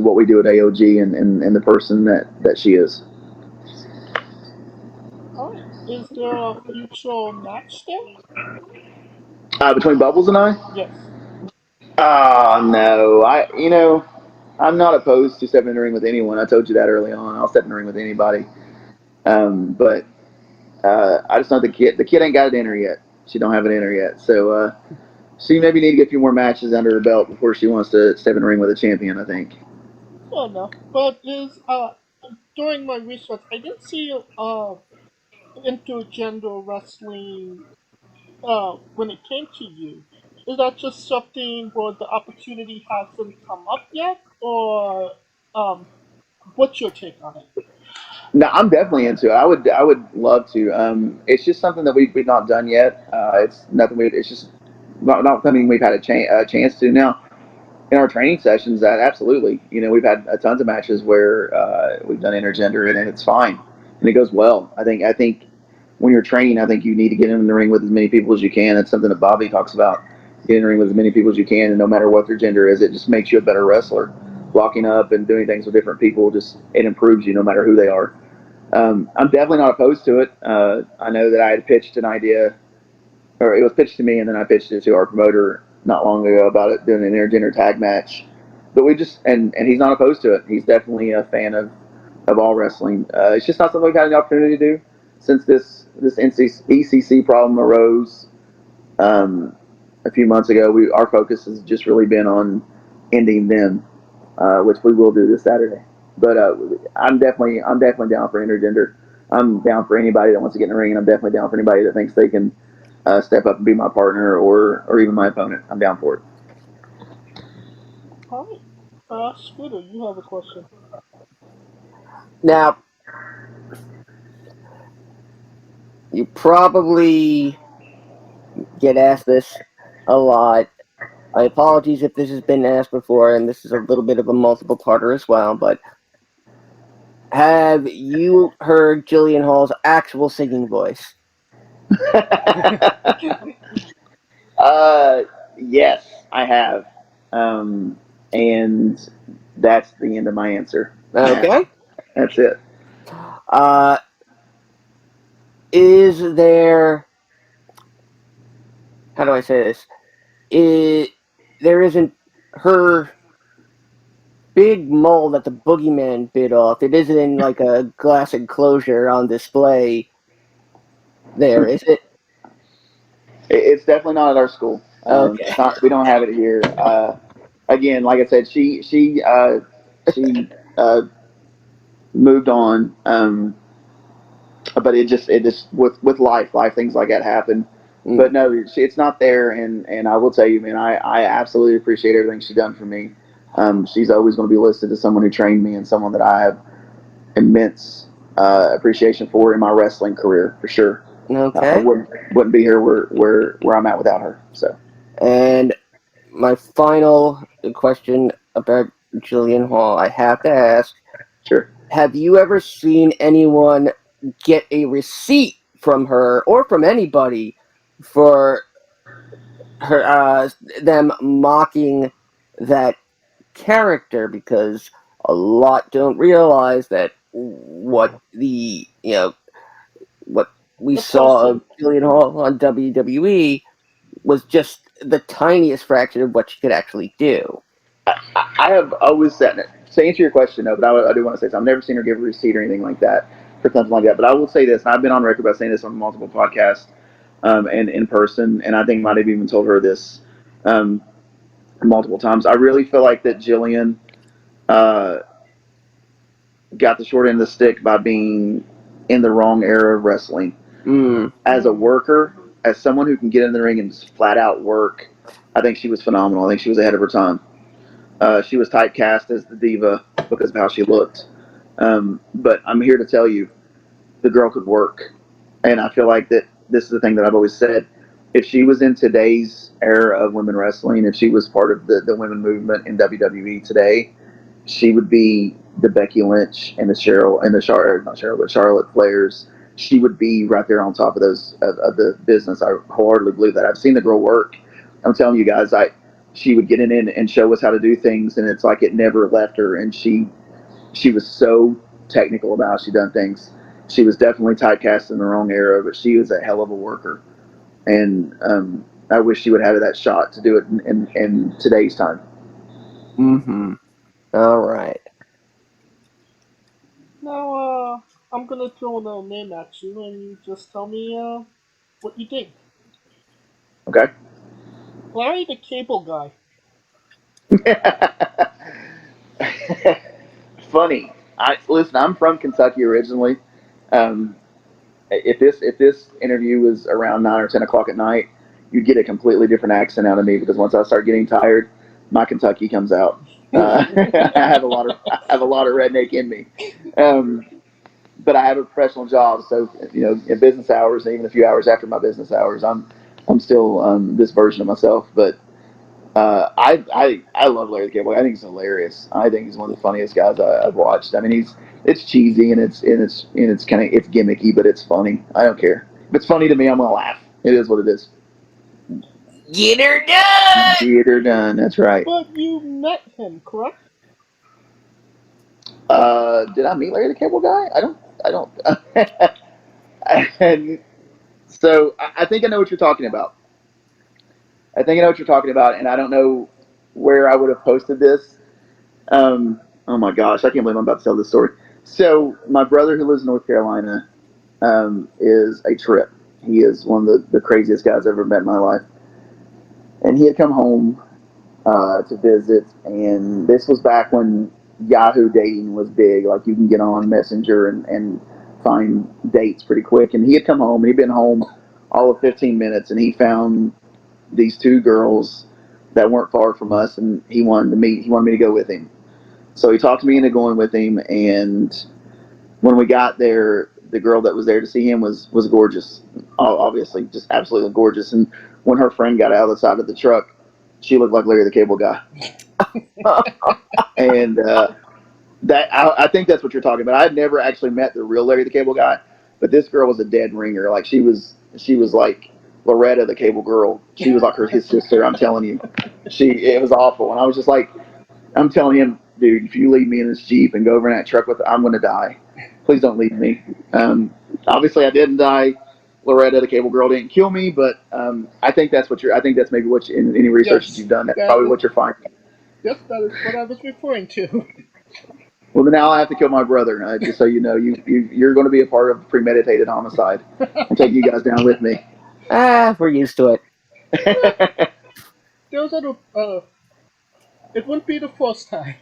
what we do at AOG and the person that she is. Alright, is there a future match there? Between Bubbles and I, Yes. no, I'm not opposed to stepping in the ring with anyone. I told you that early on. I'll step in the ring with anybody. But I just know the kid ain't got it in her yet. She don't have it in her yet. So She maybe need to get a few more matches under her belt before she wants to step in the ring with a champion, I think. Fair enough. But during my research, I didn't see intergender wrestling when it came to you. Is that just something where the opportunity hasn't come up yet, or what's your take on it? No, I'm definitely into it. I would love to. It's just something that we've not done yet. It's nothing. It's just not something we've had a chance to. Now, in our training sessions, that absolutely. We've had tons of matches where we've done intergender, and it's fine, and it goes well. I think when you're training, I think you need to get in the ring with as many people as you can. That's something that Bobby talks about. Get in the ring with as many people as you can, and no matter what their gender is, it just makes you a better wrestler. Blocking up and doing things with different people, just it improves you no matter who they are. I'm definitely not opposed to it. I know that I had pitched an idea, or it was pitched to me, and then I pitched it to our promoter not long ago about it doing an intergender tag match. But we just and he's not opposed to it. He's definitely a fan of all wrestling. It's just not something we've had the opportunity to do since this ECC problem arose a few months ago. Our focus has just really been on ending them, which we will do this Saturday. But I'm definitely down for intergender. I'm down for anybody that wants to get in the ring, and I'm definitely down for anybody that thinks they can step up and be my partner or even my opponent. I'm down for it. All right. Scooter, you have a question. Now, you probably get asked this a lot. My apologies if this has been asked before, and this is a little bit of a multiple parter as well, but have you heard Jillian Hall's actual singing voice? uh, yes, I have, and that's the end of my answer. Okay. That's it. Uh, is there, how do I say this? There isn't her big mole that the boogeyman bit off. It isn't in like a glass enclosure on display there, is it? It's definitely not at our school. Okay. It's not. We don't have it here. Again, like I said, she moved on. But it just with life things like that happen. But no, it's not there, and I will tell you, man, I absolutely appreciate everything she's done for me. She's always going to be listed as someone who trained me and someone that I have immense appreciation for in my wrestling career for sure. I Okay. wouldn't be here where I'm at without her. So. And my final question about Jillian Hall, I have to ask, Sure. have you ever seen anyone get a receipt from her or from anybody for her them mocking that character? Because a lot don't realize that what what we The saw person. of Jillian Hall on WWE was just the tiniest fraction of what she could actually do. I have always said it. To answer your question, though, but I do want to say something. I've never seen her give a receipt or anything like that for something like that. But I will say this, and I've been on record by saying this on multiple podcasts and in person, and I think might have even told her this um, multiple times. I really feel like that Jillian uh, got the short end of the stick by being in the wrong era of wrestling. As a worker, as someone who can get in the ring and just flat out work, I think she was phenomenal. I think she was ahead of her time. She was typecast as the diva because of how she looked. But I'm here to tell you, the girl could work, and I feel like that this is the thing that I've always said. If she was in today's era of women wrestling, if she was part of the women movement in WWE today, she would be the Becky Lynch and the Cheryl and the Charlotte, not Cheryl, but Charlotte Flairs. She would be right there on top of those of the business. I wholeheartedly believe that. I've seen the girl work. I'm telling you guys, she would get in and show us how to do things, and it's like it never left her. And she was so technical about how she done things. She was definitely typecast in the wrong era, but she was a hell of a worker. And I wish she would have had that shot to do it in today's time. Mm-hmm. All right. Now, I'm gonna throw a name at you, and you just tell me what you think. Okay. Larry the Cable Guy. Funny. Listen. I'm from Kentucky originally. Um, if this interview was around 9 or 10 o'clock at night, you'd get a completely different accent out of me because once I start getting tired, my Kentucky comes out. I have a lot of redneck in me. But I have a professional job, so in business hours, and even a few hours after my business hours, I'm still this version of myself. But I love Larry the Cable Guy. I think he's hilarious. I think he's one of the funniest guys I've watched. I mean, it's cheesy and it's kind of it's gimmicky, but it's funny. I don't care. If it's funny to me, I'm gonna laugh. It is what it is. Get her done! Get her done. That's right. But you met him, correct? Did I meet Larry the Cable Guy? I don't. And so I think I know what you're talking about. I think I know what you're talking about, and I don't know where I would have posted this. Oh my gosh, I can't believe I'm about to tell this story. So my brother, who lives in North Carolina, is a trip. He is one of the craziest guys I've ever met in my life, and he had come home to visit. And this was back when Yahoo dating was big. Like you can get on Messenger and find dates pretty quick. And he had come home. He'd been home all of 15 minutes, and he found these two girls that weren't far from us, and he wanted me to go with him. So he talked me into going with him, and when we got there, the girl that was there to see him was gorgeous, obviously just absolutely gorgeous. And when her friend got out of the side of the truck, she looked like Larry the Cable Guy. And I think that's what you're talking about. I'd never actually met the real Larry the Cable Guy, but this girl was a dead ringer. Like she was like Loretta the Cable Girl. She was like his sister. I'm telling you, it was awful. And I was just like, I'm telling him, dude, if you leave me in this Jeep and go over in that truck with, I'm going to die. Please don't leave me. Obviously, I didn't die. Loretta, the Cable Girl, didn't kill me, but I think that's maybe what in any research that you've done, that's probably what you're finding. Yes, that is what I was referring to. Well, then now I have to kill my brother. Just so you know, you're going to be a part of premeditated homicide. I'm taking you guys down with me. We're used to it. Those are the, it wouldn't be the first time.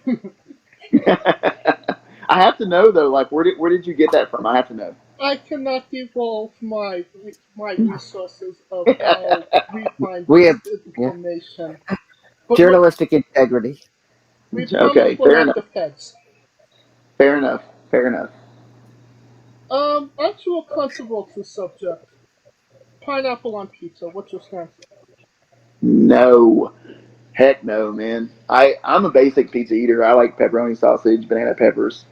I have to know though. Like, where did you get that from? I have to know. I cannot divulge my resources of how we find We this have information. But journalistic integrity. we Okay, fair enough. The feds. Fair enough. Onto a controversial subject. Pineapple on pizza. What's your stance? No. Heck no, man. I'm a basic pizza eater. I like pepperoni, sausage, banana peppers,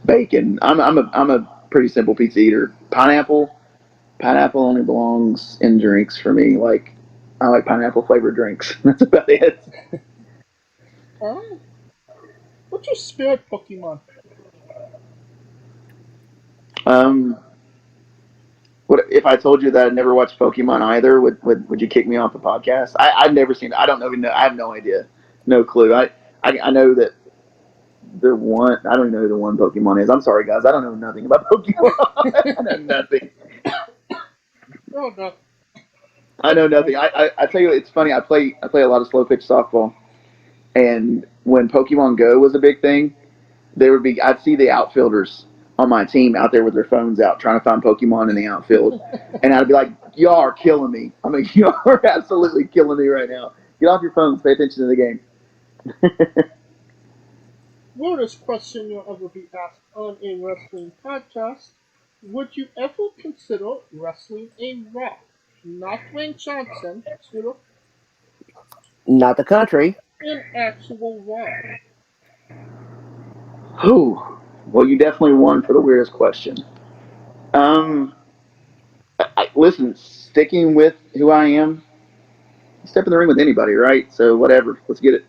bacon. I'm a pretty simple pizza eater. Pineapple only belongs in drinks for me. Like I like pineapple flavored drinks. That's about it. What's your spirit Pokemon? What if I told you that I'd never watched Pokemon either? Would you kick me off the podcast? I've never seen it. I don't even know. I have no idea. No clue. I know that the one. I don't even know who the one Pokemon is. I'm sorry, guys. I don't know nothing about Pokemon. I know nothing. Oh no. I know nothing. I tell you, it's funny. I play a lot of slow pitch softball, and when Pokemon Go was a big thing, I'd see the outfielders on my team out there with their phones out trying to find Pokemon in the outfield, and I'd be like, "Y'all are killing me. I mean, y'all are absolutely killing me right now. Get off your phones. Pay attention to the game." Weirdest question you'll ever be asked on a wrestling podcast. Would you ever consider wrestling a rock? Not Dwayne Johnson, Not the country. an actual rock. Oh, well, you definitely won for the weirdest question. Listen, sticking with who I am, step in the ring with anybody, right? So whatever, let's get it.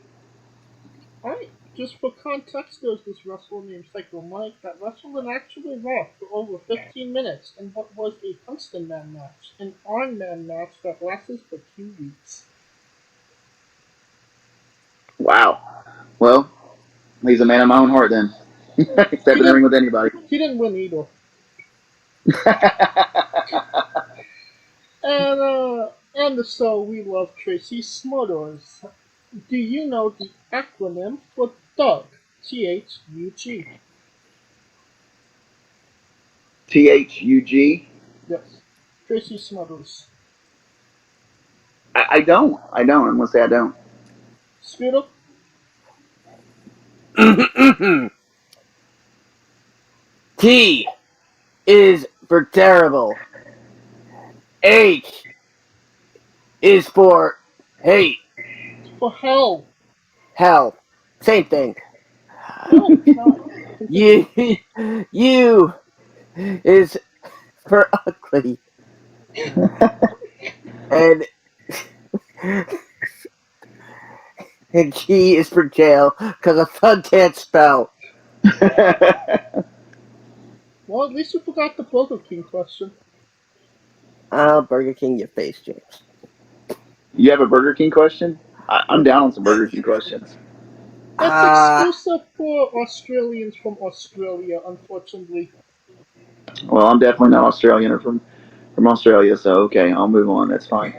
Alright, just for context, there's this wrestler named Psycho Mike that wrestled an actual rock for over 15 minutes in what was a Tungsten Man match, an Iron Man match that lasted for 2 weeks. Wow. Well, he's a man of my own heart then. Step in the ring with anybody. He didn't win either. And the show, we love Tracy Smothers. Do you know the acronym for Thug? THUG. THUG. Yes. Tracy Smothers. I don't. I'm gonna say I don't. Scooter? T is for terrible. H is for hate. For hell. Hell. Same thing. No, it's not. U is for ugly. And and G is for jail because a thug can't spell. Well, at least you forgot the Burger King question. Burger King, your face, James. You have a Burger King question? I'm down on some Burger King questions. It's Uh, exclusive for Australians from Australia, unfortunately. Well, I'm definitely not Australian or from Australia, so okay, I'll move on. That's fine.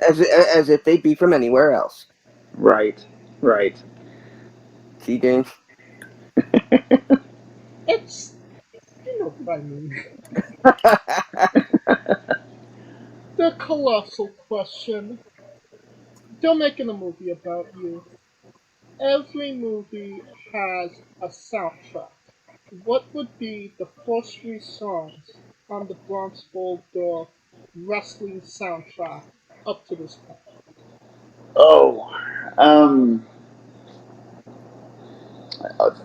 as if they'd be from anywhere else. Right, right. See, James? It's, you know what I mean. The colossal question. They're making a movie about you. Every movie has a soundtrack. What would be the first three songs on the Brox Boulder wrestling soundtrack up to this point? Oh, um,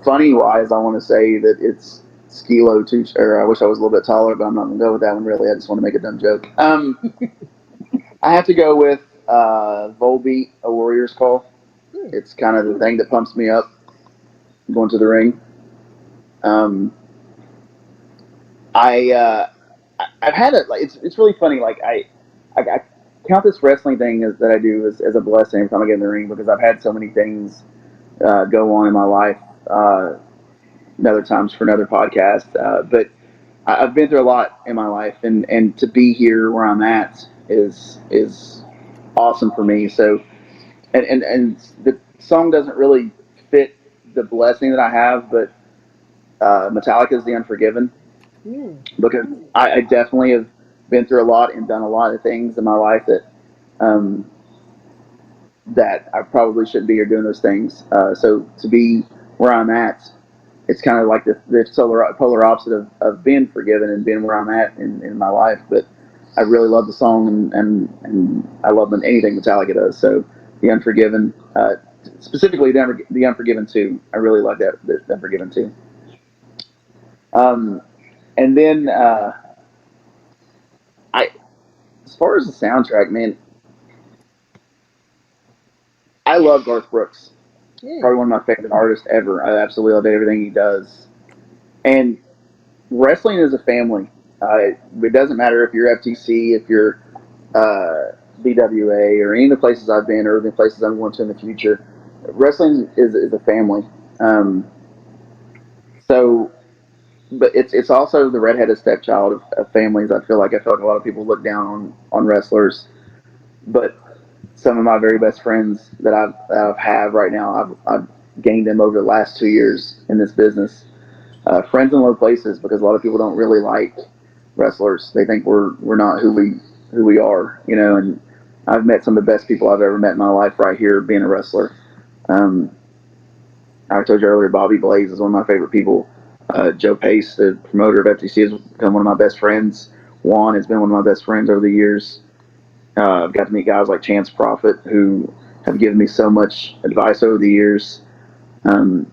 funny wise, I want to say that it's Skilo too. Or I wish I was a little bit taller, but I'm not gonna go with that one. Really, I just want to make a dumb joke. I have to go with Volbeat, A Warrior's Call. Hmm. It's kind of the thing that pumps me up going to the ring. Um, I I've had it like it's really funny. Like I count this wrestling thing that I do as a blessing every time I get in the ring because I've had so many things go on in my life. Another times for another podcast, but I've been through a lot in my life, and to be here where I'm at is awesome for me. So and the song doesn't really fit the blessing that I have, but Metallica's "The Unforgiven" Hmm. because I definitely have been through a lot and done a lot of things in my life um, that I probably shouldn't be here doing those things. So to be where I'm at, it's kind of like the polar opposite of being forgiven and being where I'm at in my life. But I really love the song and I love anything Metallica does. So the Unforgiven, specifically the Unforgiven 2, I really like that the Unforgiven 2. Um, and then I, as far as the soundtrack, man, I love Garth Brooks. Hmm. Probably one of my favorite artists ever. I absolutely love everything he does. And wrestling is a family. It doesn't matter if you're FTC, if you're BWA, or any of the places I've been, or the places I'm going to in the future. Wrestling is a family. Um, so, but it's also the redheaded stepchild of families. I feel like a lot of people look down on wrestlers, but some of my very best friends that I've have right now, I've gained them over the last 2 years in this business. Friends in low places because a lot of people don't really like wrestlers. They think we're not who we are, you know. And I've met some of the best people I've ever met in my life right here being a wrestler. Um, I told you earlier, Bobby Blaze is one of my favorite people. Joe Pace, the promoter of FTC, has become one of my best friends. Juan has been one of my best friends over the years. I've got to meet guys like Chance Prophet who have given me so much advice over the years. Um,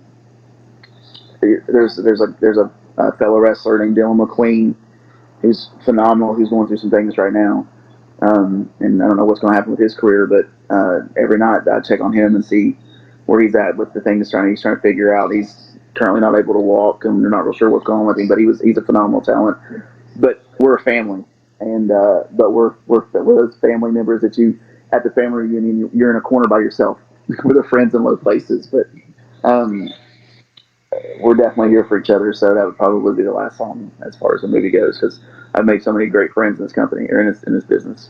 there's a fellow wrestler named Dylan McQueen who's phenomenal. Who's going through some things right now, and I don't know what's going to happen with his career. But every night I check on him and see where he's at with the things he's trying to figure out. He's currently not able to walk, and they're not real sure what's going on with him. But he's a phenomenal talent. But we're a family, and but we're those family members that you at the family reunion you're in a corner by yourself with the friends in low places. But um, we're definitely here for each other. So that would probably be the last song as far as the movie goes, because I've made so many great friends in this company or in this business.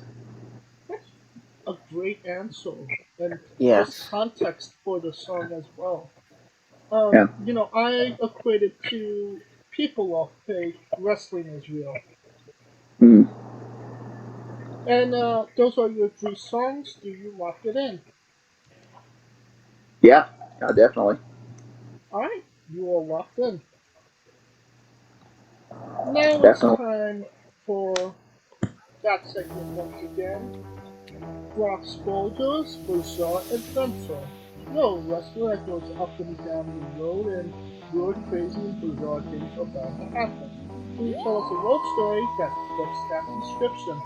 great answer and just Yes. context for the song as well. Yeah. I equate it to people of faith, wrestling is real. Mm. And those are your three songs. Do you lock it in? Yeah. Definitely. All right, you are locked in. Now it's Definitely. time for that segment once again. Brox Boulder's Bizarre Adventure. Yo, wrestler that goes up and down the road and weird, crazy, and bizarre things are bound to happen. Can you tell us a road story that fits that description?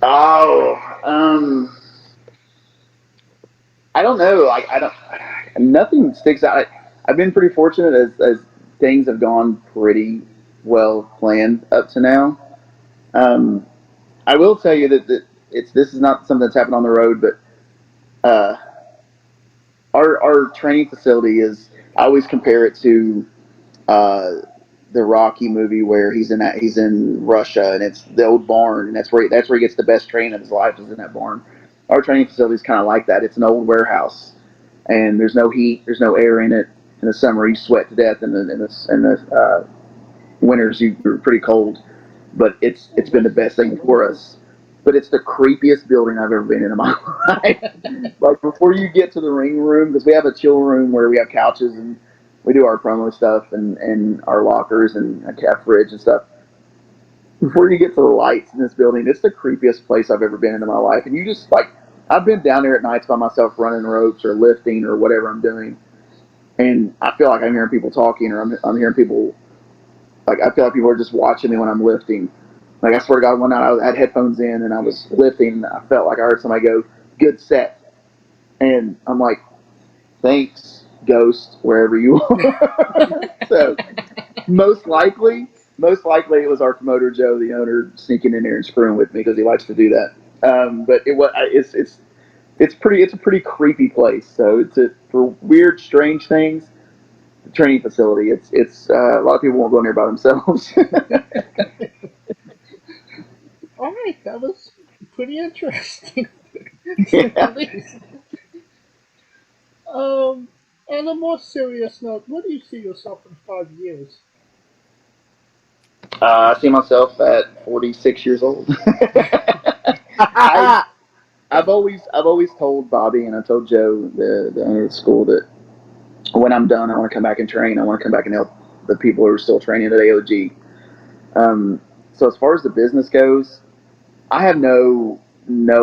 Oh, I don't know. Like, I don't. Nothing sticks out. I've been pretty fortunate as things have gone pretty well planned up to now. Um, I will tell you that this is not something that's happened on the road, but uh, our training facility is. I always compare it to uh, the Rocky movie where he's in Russia and it's the old barn and that's where he gets the best training of his life is in that barn. Our training facility is kind of like that. It's an old warehouse and there's no heat, there's no air in it. In the summer you sweat to death, and in the winters you're pretty cold. But it's been the best thing for us. But it's the creepiest building I've ever been in my life. Like before you get to the ring room, because we have a chill room where we have couches and we do our promo stuff and our lockers and a cat fridge and stuff. Before you get to the lights in this building, it's the creepiest place I've ever been in my life. And you just like I've been down there at nights by myself running ropes or lifting or whatever I'm doing, and I feel like I'm hearing people talking or I'm hearing people like I feel like people are just watching me when I'm lifting. Like I swear to God, one night I had headphones in and I was lifting. And I felt like I heard somebody go, "Good set," and I'm like, "Thanks, ghost, wherever you are." So most likely it was our promoter Joe, the owner, sneaking in there and screwing with me because he likes to do that. But it's a pretty creepy place. So for weird, strange things. The training facility. It's a lot of people won't go in there by themselves. All right, that was pretty interesting, to say the Yeah. least. Um, on a more serious note, where do you see yourself in 5 years? I see myself at 46 years old. I I've always told Bobby and I told Joe, the owner of the school, that when I'm done, I want to come back and train. I want to come back and help the people who are still training at AOG. So as far as the business goes, I have no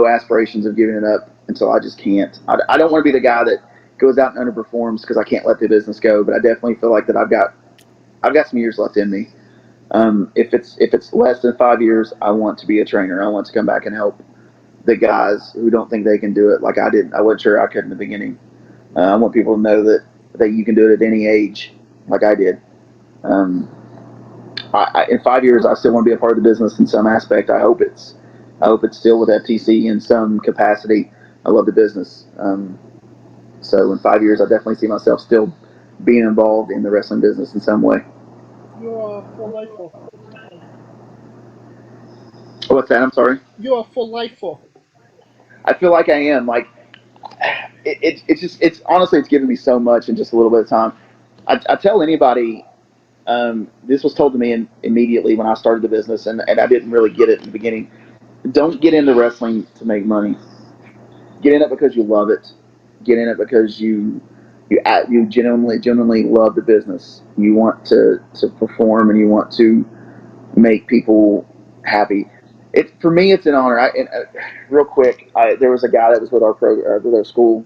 aspirations of giving it up until I just can't. I don't want to be the guy that goes out and underperforms because I can't let the business go. But I definitely feel like that I've got some years left in me. If it's less than 5 years, I want to be a trainer. I want to come back and help the guys who don't think they can do it like I did. I wasn't sure I could in the beginning. I want people to know that you can do it at any age, like I did. Um, in 5 years, I still want to be a part of the business in some aspect. I hope it's still with FTC in some capacity. I love the business. So in 5 years, I definitely see myself still being involved in the wrestling business in some way. You are for lifer. What's that? I'm sorry. You are for lifer. I feel like I am. Like it's just it's honestly it's given me so much in just a little bit of time. I tell anybody. This was told to me immediately when I started the business, and I didn't really get it in the beginning. Don't get into wrestling to make money. Get in it because you love it. Get in it because you genuinely love the business. You want to perform and you want to make people happy. For me, it's an honor. Real quick, there was a guy that was with with our school,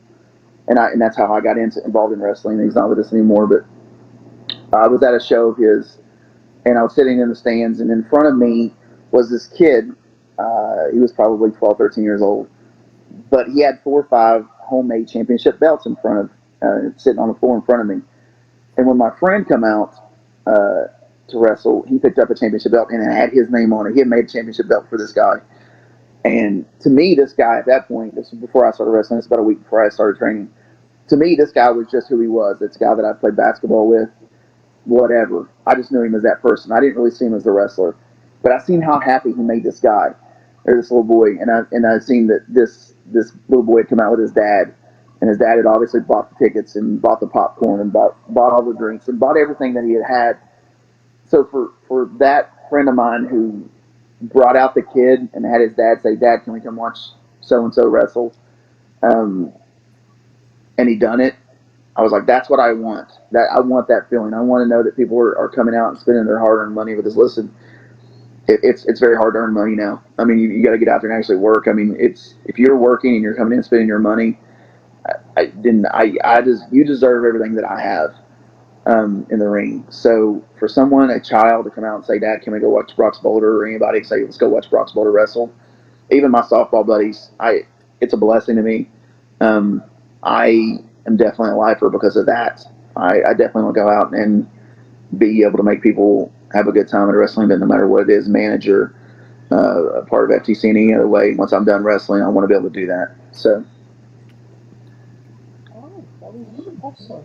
and that's how I got involved in wrestling. He's not with us anymore, but I was at a show of his, and I was sitting in the stands, and in front of me was this kid. He was probably 12, 13 years old, but he had 4 or 5 homemade championship belts in front of, sitting on the floor in front of me. And when my friend come out to wrestle, he picked up a championship belt and it had his name on it. He had made a championship belt for this guy. And to me, this guy at that point, this was before I started wrestling, it's about a week before I started training. To me, this guy was just who he was. It's a guy that I played basketball with, whatever. I just knew him as that person. I didn't really see him as the wrestler. But I seen how happy he made this guy. or this little boy, and I seen that this little boy had come out with his dad, and his dad had obviously bought the tickets and bought the popcorn and bought all the drinks and bought everything that he had had. So for that friend of mine who brought out the kid and had his dad say, "Dad, can we come watch so and so wrestle?" Um, and he done it. I was like, that's what I want. That I want that feeling. I want to know that people are coming out and spending their hard-earned money with us. Listen, it's very hard to earn money now. I mean, you got to get out there and actually work. I mean, it's if you're working and you're coming in and spending your money, you deserve everything that I have in the ring. So for someone, a child, to come out and say, "Dad, can we go watch Brox Boulder?" or anybody say, "Let's go watch Brox Boulder wrestle," even my softball buddies, it's a blessing to me. I am definitely a lifer because of that. I definitely want to go out and be able to make people have a good time at a wrestling event, no matter what it is, manager, a part of FTC in any other way. Once I'm done wrestling, I want to be able to do that. So. Oh, that was awesome.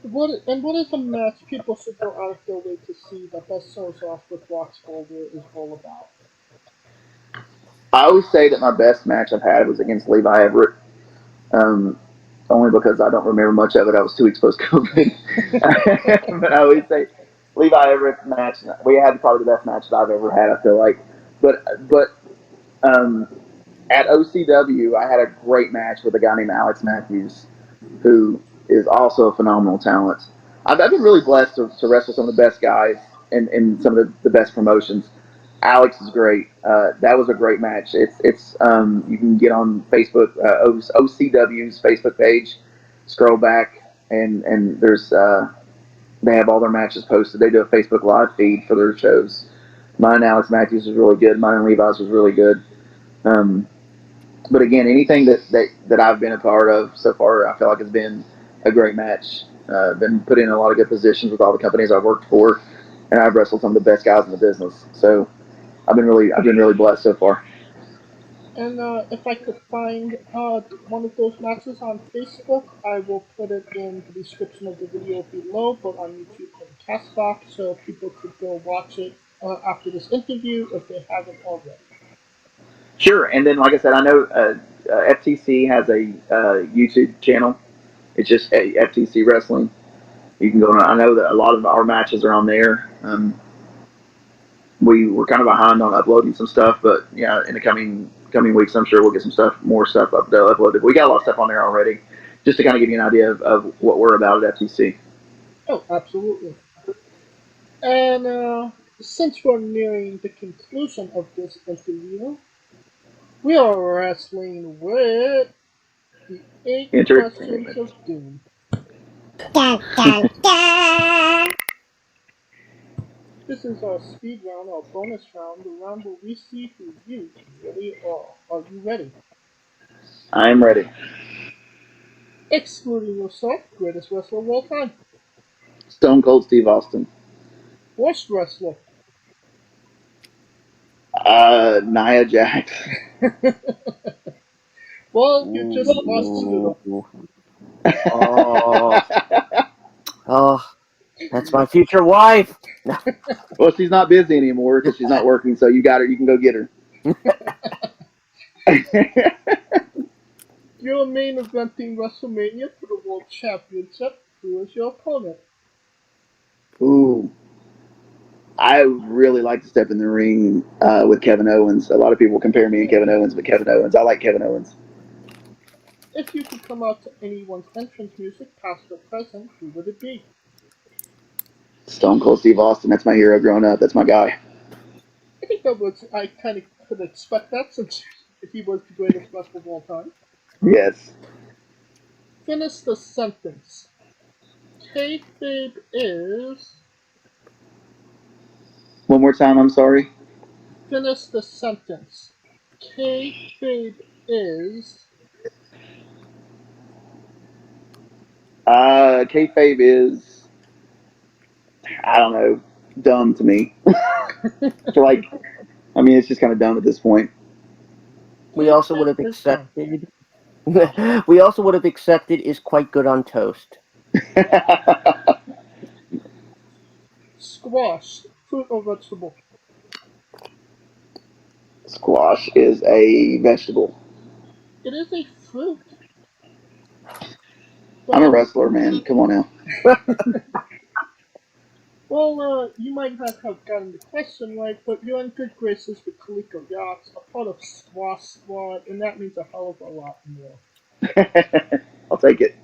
What is a match people should go out of their way to see that Best Shows Off with Brox Boulder is all about? I always say that my best match I've had was against Levi Everett. Um, Only because I don't remember much of it. I was 2 weeks post COVID. But I always say Levi Everett's match. We had probably the best match that I've ever had. I feel like, but um, at OCW, I had a great match with a guy named Alex Mathews, who is also a phenomenal talent. I've been really blessed to wrestle some of the best guys in some of the best promotions. Alex is great. That was a great match. It's you can get on Facebook, OCW's Facebook page, scroll back, and there's they have all their matches posted. They do a Facebook live feed for their shows. Mine and Alex Mathews was really good. Mine and Levi's was really good. Um, but again, anything that I've been a part of so far, I feel like has been a great match. Been put in a lot of good positions with all the companies I've worked for, and I've wrestled some of the best guys in the business. So I've been really blessed so far. And if I could find one of those matches on Facebook, I will put it in the description of the video below, both on YouTube and Castbox, so people could go watch it after this interview if they haven't already. Sure, and then like I said, I know FTC has a YouTube channel. It's just FTC Wrestling. You can go on. I know that a lot of our matches are on there. We were kind of behind on uploading some stuff, but yeah, in the coming weeks, I'm sure we'll get more stuff uploaded. We got a lot of stuff on there already, just to kind of give you an idea of what we're about at FTC. Oh, absolutely. And since we're nearing the conclusion of this interview, we are wrestling with the 8 questions of doom. Dun, dun, dun. This is our speed round, our bonus round, the round where we see who you really are. Are you ready? I am ready. Excluding yourself, greatest wrestler of all time. Stone Cold Steve Austin. Worst wrestler. Nia Jax. Well, you just lost two. Oh, that's my future wife. Well, she's not busy anymore because she's not working, so you got her. You can go get her. You're main eventing WrestleMania for the World Championship. Who is your opponent? Ooh. I would really like to step in the ring with Kevin Owens. A lot of people compare me and Kevin Owens, but Kevin Owens, I like Kevin Owens. If you could come out to anyone's entrance music, past or present, who would it be? Stone Cold Steve Austin. That's my hero growing up. That's my guy. I think I kind of could expect that since he was the greatest wrestler of all time. Yes. Finish the sentence. Kayfabe is. One more time. I'm sorry. Finish the sentence. Kayfabe is. Kayfabe is. I don't know. Dumb to me. I feel like. I mean, it's just kind of dumb at this point. We also would have accepted. We also would have accepted is quite good on toast. Squash, fruit or vegetable? Squash is a vegetable. It is a fruit. I'm a But, wrestler, man. Come on now. well, you might not have gotten the question right, but you're in good graces with Kaliko Yachts, a part of Squash Squad, and that means a hell of a lot more. I'll take it.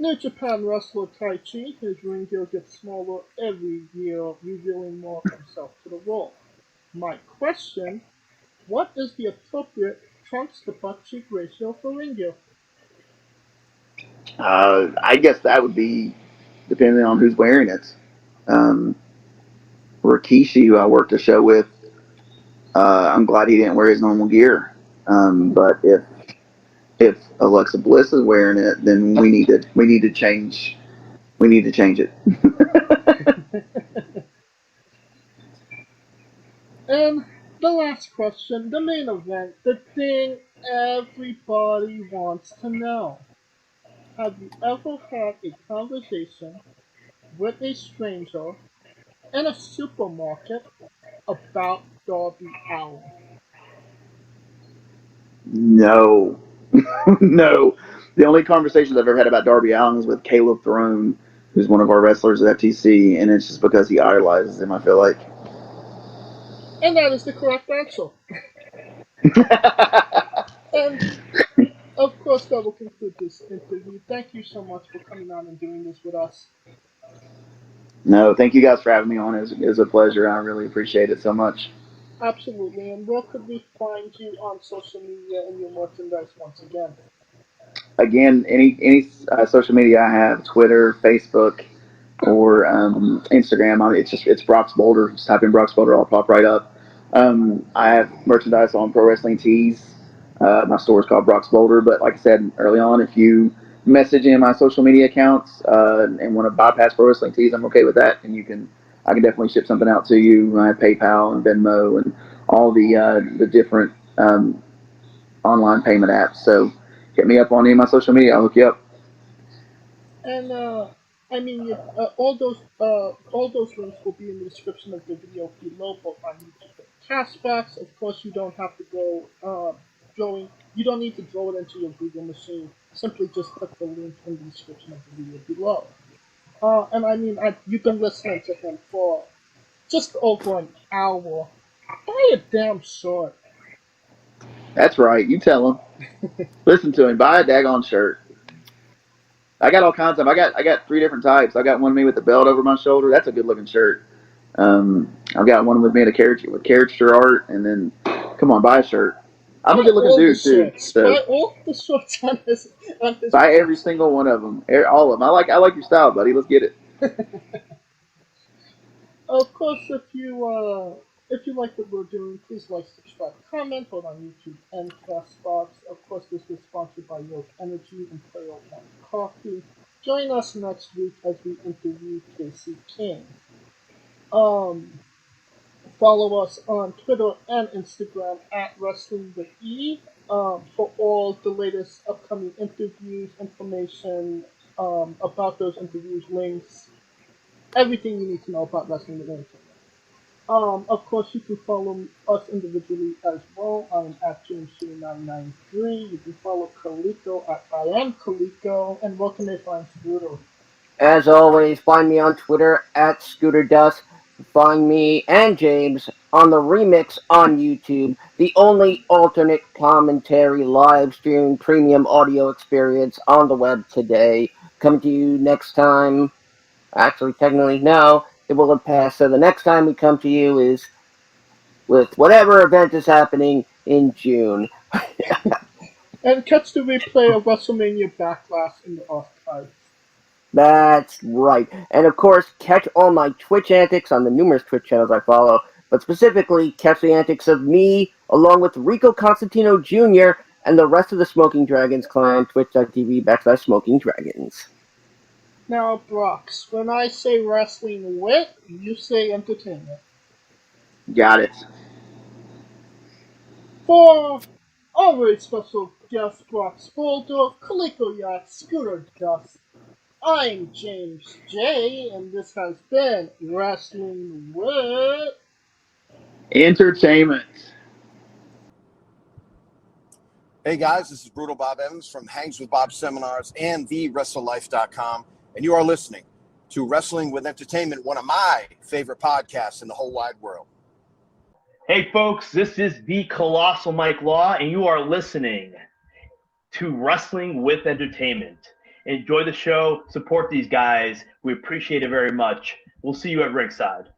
New Japan wrestler Taichi, his ring gear gets smaller every year, revealing more of himself to the world. My question, what is the appropriate trunks to butt cheek ratio for ring gear? I guess that would be depending on who's wearing it. Um, Rikishi, who I worked a show with, I'm glad he didn't wear his normal gear. But if Alexa Bliss is wearing it, then we need to change it. And the last question, the main event, the thing everybody wants to know. Have you ever had a conversation with a stranger in a supermarket about Darby Allin? No, no. The only conversations I've ever had about Darby Allin is with Caleb Throne, who's one of our wrestlers at FTC, and it's just because he idolizes him. I feel like. And that is the correct answer. And of course, that will conclude this interview. Thank you so much for coming on and doing this with us. No, thank you guys for having me on. It was a pleasure. I really appreciate it so much. Absolutely. And where could we find you on social media and your merchandise once again? Again, any social media I have, Twitter, Facebook, or Instagram. It's Brox Boulder. Just type in Brox Boulder, I'll pop right up. I have merchandise on Pro Wrestling Tees. My store is called Brox Boulder. But like I said early on, if you message in my social media accounts and want to bypass Pro Wrestling Tees, I'm okay with that. And I can definitely ship something out to you. I have PayPal and Venmo and all the different online payment apps. So hit me up on any of my social media. I'll hook you up. And I mean, all those links will be in the description of the video below, both on YouTube and Castbox. Of course, you don't have to go drawing. You don't need to draw it into your Google machine. Simply just click the link in the description of the video below. And I mean, you've been listening to him for just over an hour. Buy a damn shirt. That's right. You tell him. Listen to him. Buy a daggone shirt. I got all kinds of. I got three different types. I got one me with the belt over my shoulder. That's a good looking shirt. I've got one with me in a caricature art, and then come on, buy a shirt. I'm a Buy good looking all the dude too, shirts. so Buy all the shirts on his buy every page. single one of them, all of them. I like your style, buddy. Let's get it. Of course, if you like what we're doing, please like, subscribe, comment, both on YouTube and Castbox. Of course, this was sponsored by Yoke Energy and Player One Coffee. Join us next week as we interview Casey King. Um, Follow us on Twitter and Instagram at Wrestling with E for all the latest upcoming interviews, information about those interviews, links, everything you need to know about Wrestling with Entertainment. Of course, you can follow us individually as well. I'm at James993. You can follow Kaliko at I am Kaliko. And where can they find Scooter? As always, find me on Twitter at ScooterDust. Find me and James on the Remix on YouTube, the only alternate commentary live stream premium audio experience on the web today. Coming to you next time. Actually, technically, no, it will have passed. So the next time we come to you is with whatever event is happening in June. And catch the replay of WrestleMania Backlash in the archives. That's right. And of course, catch all my Twitch antics on the numerous Twitch channels I follow, but specifically catch the antics of me along with Rico Constantino Jr. and the rest of the Smoking Dragons clan, twitch.tv/Smoking Dragons. Now, Brox, when I say wrestling wit, you say entertainment. Got it. For our very special guest, Brox Boulder, Kaliko Yacht, Scooter Dust, I'm James J, and this has been Wrestling with Entertainment. Hey guys, this is Brutal Bob Evans from Hangs with Bob Seminars and TheWrestleLife.com, and you are listening to Wrestling with Entertainment, one of my favorite podcasts in the whole wide world. Hey folks, this is the Colossal Mike Law, and you are listening to Wrestling with Entertainment. Enjoy the show, support these guys. We appreciate it very much. We'll see you at ringside.